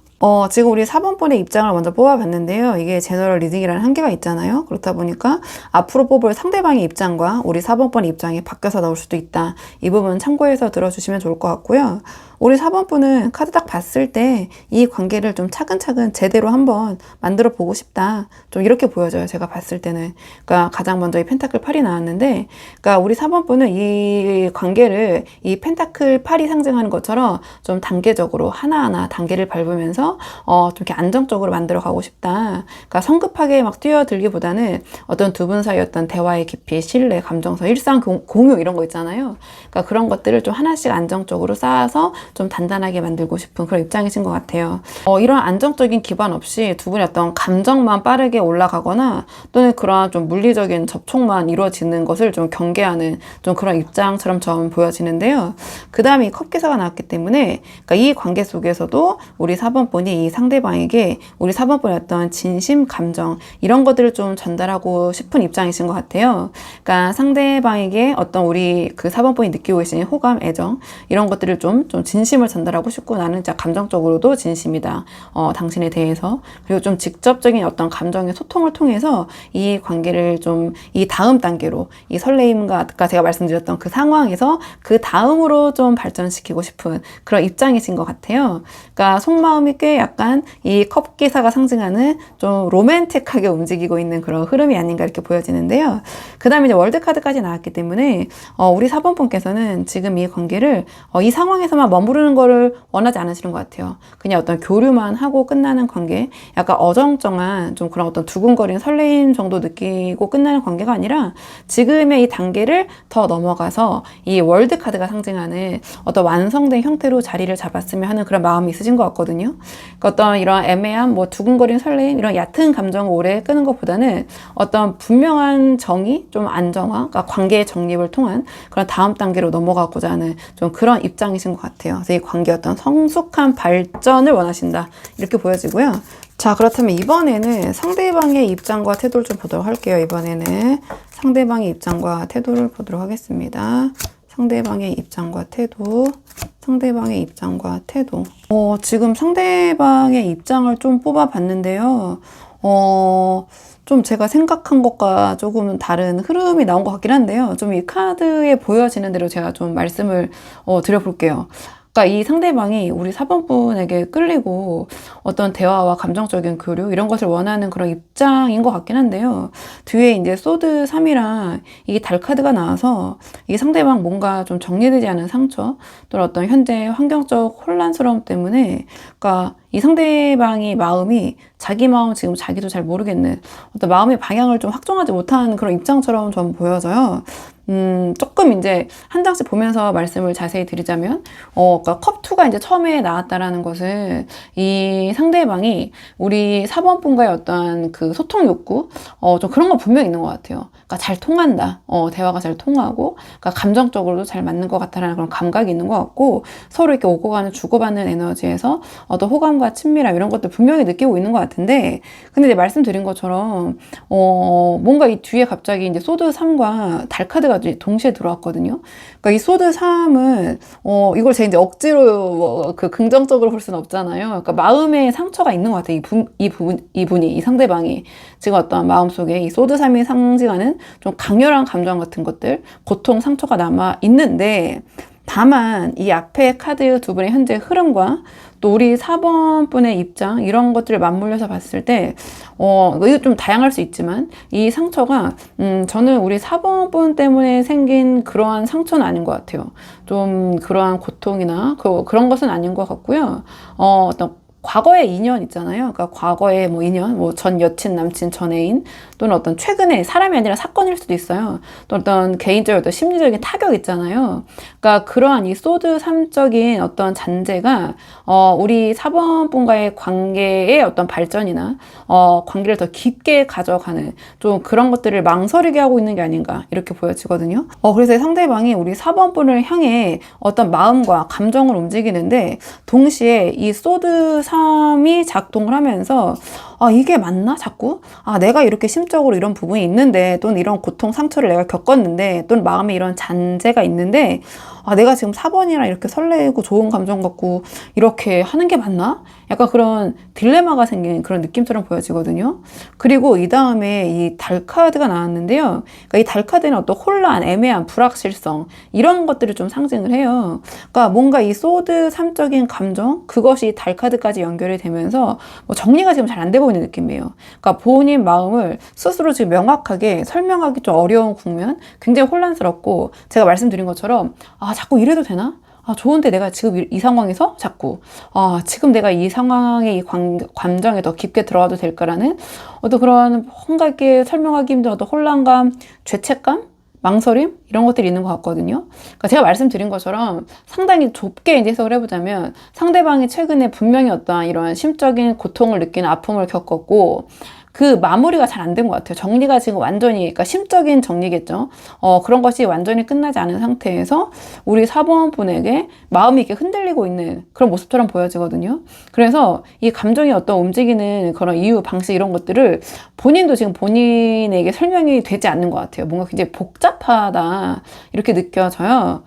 지금 우리 4번 분의 입장을 먼저 뽑아봤는데요. 이게 제너럴 리딩이라는 한계가 있잖아요. 그렇다 보니까 앞으로 뽑을 상대방의 입장과 우리 4번 분의 입장이 바뀌어서 나올 수도 있다. 이 부분 참고해서 들어주시면 좋을 것 같고요. 우리 4번 분은 카드 딱 봤을 때 이 관계를 좀 차근차근 제대로 한번 만들어 보고 싶다. 좀 이렇게 보여져요. 제가 봤을 때는. 그러니까 가장 먼저 이 펜타클 8이 나왔는데 그러니까 우리 4번 분은 이 관계를 이 펜타클 8이 상징하는 것처럼 좀 단계적으로 하나하나 단계를 밟으면서 하면서 좀 이렇게 안정적으로 만들어 가고 싶다. 그러니까 성급하게 막 뛰어들기보다는 어떤 두 분 사이 어떤 대화의 깊이, 신뢰, 감정서, 일상 공유 이런 거 있잖아요. 그러니까 그런 것들을 좀 하나씩 안정적으로 쌓아서 좀 단단하게 만들고 싶은 그런 입장이신 것 같아요. 이런 안정적인 기반 없이 두 분의 어떤 감정만 빠르게 올라가거나 또는 그러한 좀 물리적인 접촉만 이루어지는 것을 좀 경계하는 좀 그런 입장처럼 좀 보여지는데요. 그 다음에 이 컵기사가 나왔기 때문에 그러니까 이 관계 속에서도 우리 4번 분이 이 상대방에게 우리 4번 분의 어떤 진심, 감정 이런 것들을 좀 전달하고 싶은 입장이신 것 같아요. 그러니까 상대방에게 어떤 우리 그 4번 분이 느끼고 계신 호감, 애정 이런 것들을 좀 진심을 전달하고 싶고 나는 진짜 감정적으로도 진심이다. 당신에 대해서 그리고 좀 직접적인 어떤 감정의 소통을 통해서 이 관계를 좀 이 다음 단계로 이 설레임과 아까 제가 말씀드렸던 그 상황에서 그 다음으로 좀 발전시키고 싶은 그런 입장이신 것 같아요. 그러니까 속마음이 꽤 약간 이 컵 기사가 상징하는 좀 로맨틱하게 움직이고 있는 그런 흐름이 아닌가 이렇게 보여지는데요. 그 다음에 이제 월드카드까지 나왔기 때문에 우리 4번 분께서는 지금 이 관계를 이 상황에서만 머무르는 거를 원하지 않으시는 것 같아요. 그냥 어떤 교류만 하고 끝나는 관계, 약간 어정쩡한 좀 그런 어떤 두근거리는 설레임 정도 느끼고 끝나는 관계가 아니라 지금의 이 단계를 더 넘어가서 이 월드카드가 상징하는 어떤 완성된 형태로 자리를 잡았으면 하는 그런 마음이 있으신 것 같거든요. 그러니까 어떤 이런 애매한 뭐 두근거리는 설레임 이런 얕은 감정을 오래 끄는 것보다는 어떤 분명한 정의, 좀 안정화, 그러니까 관계의 정립을 통한 그런 다음 단계로 넘어가고자 하는 좀 그런 입장이신 것 같아요. 그래서 이 관계 어떤 성숙한 발전을 원하신다 이렇게 보여지고요. 자, 그렇다면 이번에는 상대방의 입장과 태도를 좀 보도록 할게요. 이번에는 상대방의 입장과 태도를 보도록 하겠습니다. 상대방의 입장과 태도, 상대방의 입장과 태도. 지금 상대방의 입장을 좀 뽑아봤는데요. 좀 제가 생각한 것과 조금 다른 흐름이 나온 것 같긴 한데요. 좀 이 카드에 보여지는 대로 제가 좀 말씀을 드려볼게요. 그러니까 이 상대방이 우리 4번 분에게 끌리고 어떤 대화와 감정적인 교류 이런 것을 원하는 그런 입장인 것 같긴 한데요. 뒤에 이제 소드 3이랑 이 달 카드가 나와서 이 상대방 뭔가 좀 정리되지 않은 상처 또는 어떤 현재 환경적 혼란스러움 때문에 그러니까 이 상대방의 마음이 자기 마음 지금 자기도 잘 모르겠는 어떤 마음의 방향을 좀 확정하지 못한 그런 입장처럼 좀 보여져요. 조금 이제 한 장씩 보면서 말씀을 자세히 드리자면, 그러니까 컵2가 이제 처음에 나왔다라는 것은 이 상대방이 우리 4번 분과의 어떤 그 소통 욕구, 좀 그런 거 분명히 있는 것 같아요. 그러니까 잘 통한다. 대화가 잘 통하고, 그러니까 감정적으로도 잘 맞는 것 같다라는 그런 감각이 있는 것 같고, 서로 이렇게 오고 가는 주고받는 에너지에서 어떤 호감과 친밀함 이런 것들 분명히 느끼고 있는 것 같은데, 근데 이제 말씀드린 것처럼, 뭔가 이 뒤에 갑자기 이제 소드 3과 달 카드가 동시에 들어왔거든요. 그러니까 이 소드 3은 이걸 제가 이제 억지로 그 긍정적으로 볼 수는 없잖아요. 그러니까 마음에 상처가 있는 것 같아요. 이 상대방이 지금 어떤 마음속에 이 소드 3이 상징하는 좀 강렬한 감정 같은 것들, 고통, 상처가 남아 있는데 다만 이 앞에 카드 두 분의 현재 흐름과 또 우리 4번 분의 입장 이런 것들을 맞물려서 봤을 때 이거 좀 다양할 수 있지만 이 상처가 저는 우리 4번 분 때문에 생긴 그러한 상처는 아닌 것 같아요. 좀 그러한 고통이나 그런 것은 아닌 것 같고요. 어떤 과거의 인연 있잖아요. 그러니까 과거의 뭐 인연, 뭐 전 여친, 남친, 전 애인 또는 어떤 최근에 사람이 아니라 사건일 수도 있어요. 또 어떤 개인적인 어떤 심리적인 타격 있잖아요. 그러니까 그러한 이 소드 3적인 어떤 잔재가 우리 4번 분과의 관계의 어떤 발전이나 관계를 더 깊게 가져가는 좀 그런 것들을 망설이게 하고 있는 게 아닌가 이렇게 보여지거든요. 그래서 상대방이 우리 4번 분을 향해 어떤 마음과 감정을 움직이는데 동시에 이 소드 3이 작동을 하면서 이게 맞나? 자꾸? 내가 이렇게 심적으로 이런 부분이 있는데 또는 이런 고통, 상처를 내가 겪었는데 또는 마음에 이런 잔재가 있는데 내가 지금 4번이랑 이렇게 설레고 좋은 감정 갖고 이렇게 하는 게 맞나? 약간 그런 딜레마가 생긴 그런 느낌처럼 보여지거든요. 그리고 이 다음에 이 달 카드가 나왔는데요. 그러니까 이 달 카드는 어떤 혼란, 애매한, 불확실성 이런 것들을 좀 상징을 해요. 그러니까 뭔가 이 소드 3적인 감정 그것이 달 카드까지 연결이 되면서 뭐 정리가 지금 잘 안 되고 있는 느낌이에요. 그러니까 본인 마음을 스스로 지금 명확하게 설명하기 좀 어려운 국면, 굉장히 혼란스럽고 제가 말씀드린 것처럼 자꾸 이래도 되나? 아, 좋은데 내가 지금 이 상황에서 자꾸, 아, 지금 내가 이 상황의 이 감정에 더 깊게 들어가도 될까라는 어떤 그런 뭔가 이렇게 설명하기 힘든 어떤 혼란감, 죄책감, 망설임? 이런 것들이 있는 것 같거든요. 그러니까 제가 말씀드린 것처럼 상당히 좁게 이제 해석을 해보자면 상대방이 최근에 분명히 어떠한 이런 심적인 고통을 느끼는 아픔을 겪었고 그 마무리가 잘 안 된 것 같아요. 정리가 지금 완전히, 그러니까 심적인 정리겠죠. 그런 것이 완전히 끝나지 않은 상태에서 우리 사범분에게 마음이 이렇게 흔들리고 있는 그런 모습처럼 보여지거든요. 그래서 이 감정이 어떤 움직이는 그런 이유, 방식 이런 것들을 본인도 지금 본인에게 설명이 되지 않는 것 같아요. 뭔가 굉장히 복잡하다 이렇게 느껴져요.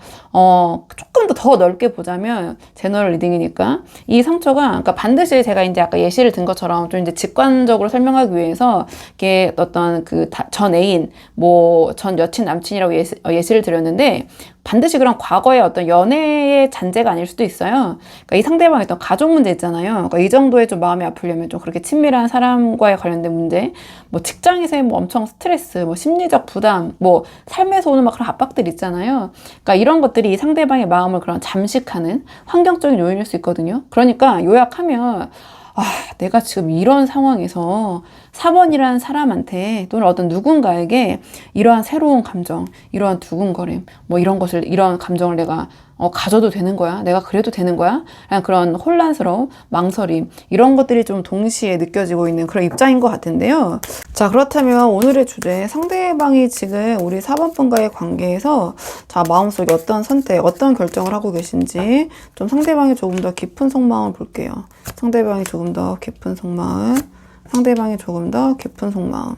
조금 더 넓게 보자면 제너럴 리딩이니까 이 상처가, 그러니까 반드시 제가 이제 아까 예시를 든 것처럼 좀 이제 직관적으로 설명하기 위해서 이게 어떤 그 전 애인, 뭐 전 여친, 남친이라고 예시를 드렸는데 반드시 그런 과거의 어떤 연애의 잔재가 아닐 수도 있어요. 그러니까 이 상대방의 어떤 가족 문제 있잖아요. 그러니까 이 정도의 좀 마음이 아프려면 좀 그렇게 친밀한 사람과의 관련된 문제, 뭐 직장에서의 뭐 엄청 스트레스, 뭐 심리적 부담, 뭐 삶에서 오는 막 그런 압박들 있잖아요. 그러니까 이런 것들이 이 상대방의 마음을 그런 잠식하는 환경적인 요인일 수 있거든요. 그러니까 요약하면 아, 내가 지금 이런 상황에서 4번이라는 사람한테 또는 어떤 누군가에게 이러한 새로운 감정, 이러한 두근거림, 뭐 이런 감정을 내가 가져도 되는 거야? 내가 그래도 되는 거야? 라는 그런 혼란스러움, 망설임, 이런 것들이 좀 동시에 느껴지고 있는 그런 입장인 것 같은데요. 자, 그렇다면 오늘의 주제, 상대방이 지금 우리 4번분과의 관계에서 자, 마음속에 어떤 선택, 어떤 결정을 하고 계신지 좀 상대방이 조금 더 깊은 속마음을 볼게요. 상대방이 조금 더 깊은 속마음, 상대방이 조금 더 깊은 속마음.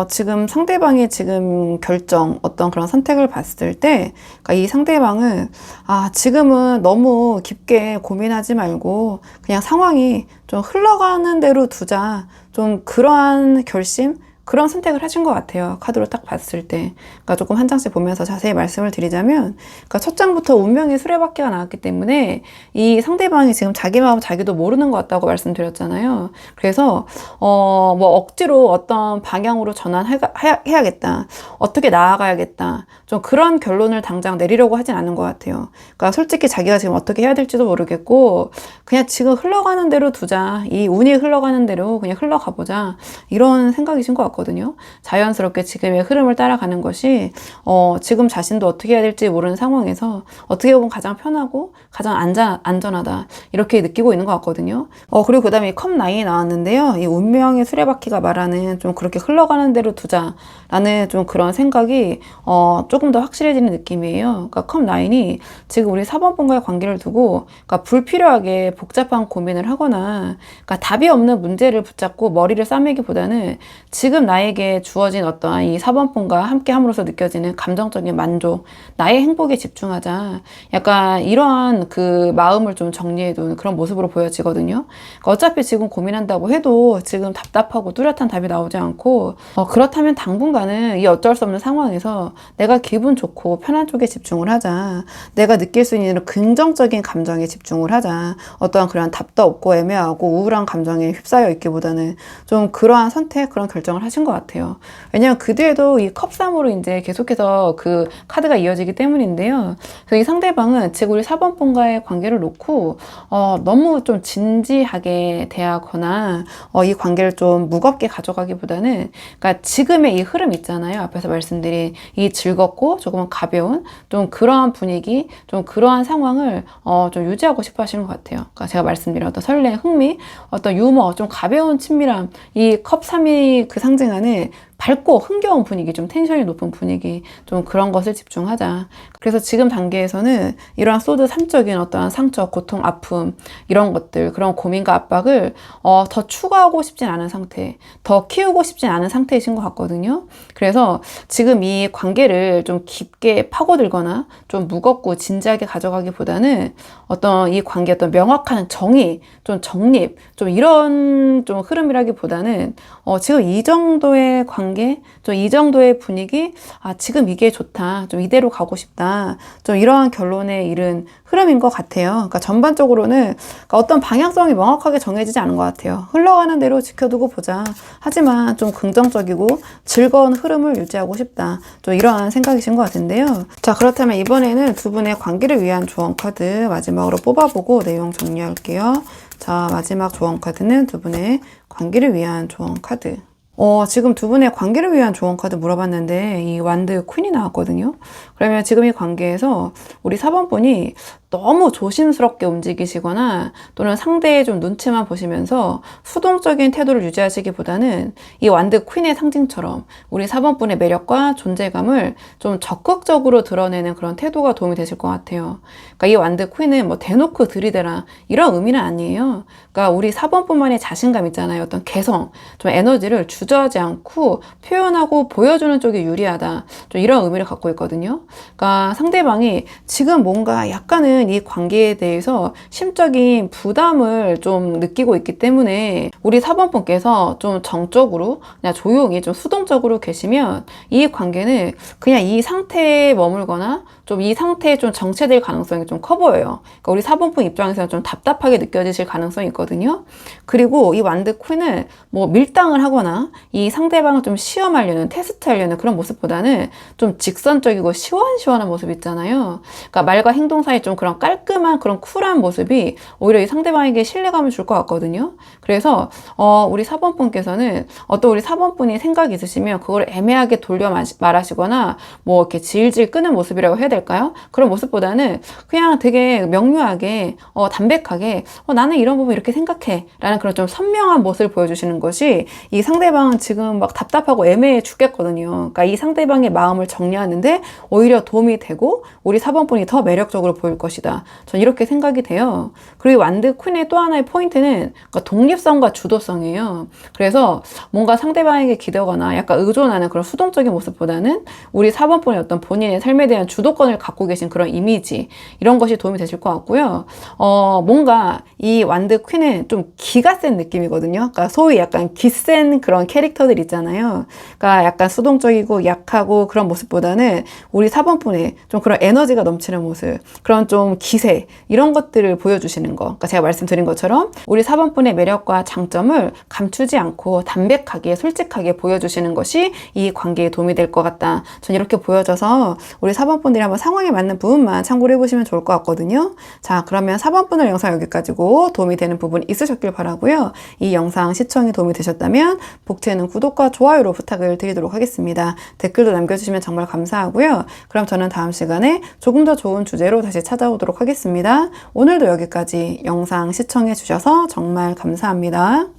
지금 상대방이 지금 결정, 어떤 그런 선택을 봤을 때, 그러니까 이 상대방은, 아, 지금은 너무 깊게 고민하지 말고, 그냥 상황이 좀 흘러가는 대로 두자. 좀 그러한 결심? 그런 선택을 하신 것 같아요. 카드로 딱 봤을 때. 그러니까 조금 한 장씩 보면서 자세히 말씀을 드리자면, 그러니까 첫 장부터 운명의 수레바퀴가 나왔기 때문에 이 상대방이 지금 자기 마음 자기도 모르는 것 같다고 말씀드렸잖아요. 그래서 뭐 억지로 어떤 방향으로 전환해야겠다. 어떻게 나아가야겠다. 좀 그런 결론을 당장 내리려고 하진 않은 것 같아요. 그러니까 솔직히 자기가 지금 어떻게 해야 될지도 모르겠고, 그냥 지금 흘러가는 대로 두자. 이 운이 흘러가는 대로 그냥 흘러가 보자. 이런 생각이신 것 같거든요. 자연스럽게 지금의 흐름을 따라가는 것이 지금 자신도 어떻게 해야 될지 모르는 상황에서 어떻게 보면 가장 편하고 가장 안전하다 이렇게 느끼고 있는 것 같거든요. 그리고 그 다음에 컵9이 나왔는데요. 이 운명의 수레바퀴가 말하는 좀 그렇게 흘러가는 대로 두자라는 좀 그런 생각이 조금 더 확실해지는 느낌이에요. 그러니까 컵9이 지금 우리 4번분과의 관계를 두고 그러니까 불필요하게 복잡한 고민을 하거나 그러니까 답이 없는 문제를 붙잡고 머리를 싸매기보다는 지금 나에게 주어진 어떠한 이 4번분과 함께 함으로써 느껴지는 감정적인 만족, 나의 행복에 집중하자. 약간 이러한 그 마음을 좀 정리해둔 그런 모습으로 보여지거든요. 그러니까 어차피 지금 고민한다고 해도 지금 답답하고 뚜렷한 답이 나오지 않고 그렇다면 당분간은 이 어쩔 수 없는 상황에서 내가 기분 좋고 편한 쪽에 집중을 하자. 내가 느낄 수 있는 긍정적인 감정에 집중을 하자. 어떠한 그런 답도 없고 애매하고 우울한 감정에 휩싸여 있기보다는 좀 그러한 선택, 그런 결정을 하신 것 같아요. 왜냐면 그 뒤에도 이 컵3으로 이제 계속해서 그 카드가 이어지기 때문인데요. 그래서 이 상대방은 즉 우리 4번분과의 관계를 놓고 너무 좀 진지하게 대하거나 이 관계를 좀 무겁게 가져가기보다는 그러니까 지금의 이 흐름 있잖아요. 앞에서 말씀드린 이 즐겁고 조금은 가벼운 좀 그러한 분위기, 좀 그러한 상황을 좀 유지하고 싶어 하시는 것 같아요. 그러니까 제가 말씀드린 어떤 설레, 흥미, 어떤 유머, 좀 가벼운 친밀함, 이 컵3이 그 상징하는 밝고 흥겨운 분위기, 좀 텐션이 높은 분위기, 좀 그런 것을 집중하자. 그래서 지금 단계에서는 이러한 소드 3적인 어떠한 상처, 고통, 아픔 이런 것들, 그런 고민과 압박을 더 추가하고 싶진 않은 상태, 더 키우고 싶진 않은 상태이신 것 같거든요. 그래서 지금 이 관계를 좀 깊게 파고들거나 좀 무겁고 진지하게 가져가기보다는 어떤 이 관계 어떤 명확한 정의, 좀 정립, 좀 이런 좀 흐름이라기보다는 지금 이 정도의 관계 단계, 좀 이 정도의 분위기, 아, 지금 이게 좋다. 좀 이대로 가고 싶다. 좀 이러한 결론에 이른 흐름인 것 같아요. 그러니까 전반적으로는 그러니까 어떤 방향성이 명확하게 정해지지 않은 것 같아요. 흘러가는 대로 지켜두고 보자. 하지만 좀 긍정적이고 즐거운 흐름을 유지하고 싶다. 좀 이러한 생각이신 것 같은데요. 자, 그렇다면 이번에는 두 분의 관계를 위한 조언 카드 마지막으로 뽑아보고 내용 정리할게요. 자, 마지막 조언 카드는 두 분의 관계를 위한 조언 카드. 지금 두 분의 관계를 위한 조언 카드 물어봤는데 이 완드 퀸이 나왔거든요. 그러면 지금 이 관계에서 우리 4번 분이 너무 조심스럽게 움직이시거나 또는 상대의 좀 눈치만 보시면서 수동적인 태도를 유지하시기보다는 이 완드 퀸의 상징처럼 우리 4번 분의 매력과 존재감을 좀 적극적으로 드러내는 그런 태도가 도움이 되실 것 같아요. 그러니까 이 완드 퀸은 뭐 대놓고 들이대라 이런 의미는 아니에요. 그러니까 우리 4번 분만의 자신감 있잖아요. 어떤 개성, 좀 에너지를 주저하지 않고 표현하고 보여주는 쪽이 유리하다. 좀 이런 의미를 갖고 있거든요. 그러니까 상대방이 지금 뭔가 약간은 이 관계에 대해서 심적인 부담을 좀 느끼고 있기 때문에 우리 4번 분께서 좀 정적으로 그냥 조용히 좀 수동적으로 계시면 이 관계는 그냥 이 상태에 머물거나 좀 이 상태에 좀 정체될 가능성이 좀 커 보여요. 그러니까 우리 4번 분 입장에서는 좀 답답하게 느껴지실 가능성이 있거든요. 그리고 이 완드 퀸은 뭐 밀당을 하거나 이 상대방을 좀 시험하려는 테스트하려는 그런 모습보다는 좀 직선적이고 시원시원한 모습 있잖아요. 그러니까 말과 행동 사이 좀 그런 깔끔한 그런 쿨한 모습이 오히려 이 상대방에게 신뢰감을 줄 것 같거든요. 그래서 우리 4번 분께서는 어떤 우리 4번 분이 생각이 있으시면 그걸 애매하게 돌려 말하시거나 뭐 이렇게 질질 끄는 모습이라고 해야 될까요? 그런 모습보다는 그냥 되게 명료하게 담백하게 나는 이런 부분 이렇게 생각해 라는 그런 좀 선명한 모습을 보여주시는 것이 이 상대방은 지금 막 답답하고 애매해 죽겠거든요. 그러니까 이 상대방의 마음을 정리하는데 오히려 도움이 되고 우리 4번 분이 더 매력적으로 보일 것이다. 전 이렇게 생각이 돼요. 그리고 완드 퀸의 또 하나의 포인트는 그러니까 독립성과 주도성이에요. 그래서 뭔가 상대방에게 기대거나 약간 의존하는 그런 수동적인 모습보다는 우리 4번 분의 어떤 본인의 삶에 대한 주도권을 갖고 계신 그런 이미지 이런 것이 도움이 되실 것 같고요. 뭔가 이 완드 퀸은 좀 기가 센 느낌이거든요. 그러니까 소위 약간 기센 그런 캐릭터들 있잖아요. 그러니까 약간 수동적이고 약하고 그런 모습보다는 우리 4번 분의 좀 그런 에너지가 넘치는 모습, 그런 좀 기세 이런 것들을 보여주시는 거. 그러니까 제가 말씀드린 것처럼 우리 4번 분의 매력과 장점을 감추지 않고 담백하게 솔직하게 보여주시는 것이 이 관계에 도움이 될 것 같다. 전 이렇게 보여져서 우리 4번 분들이 한번 상황에 맞는 부분만 참고를 해보시면 좋을 것 같거든요. 자, 그러면 4번 분들 영상 여기까지고 도움이 되는 부분 있으셨길 바라고요. 이 영상 시청이 도움이 되셨다면 복채는 구독과 좋아요로 부탁을 드리도록 하겠습니다. 댓글도 남겨주시면 정말 감사하고요. 그럼 저는 다음 시간에 조금 더 좋은 주제로 다시 찾아오도록 하겠습니다. 오늘도 여기까지 영상 시청해 주셔서 정말 감사합니다.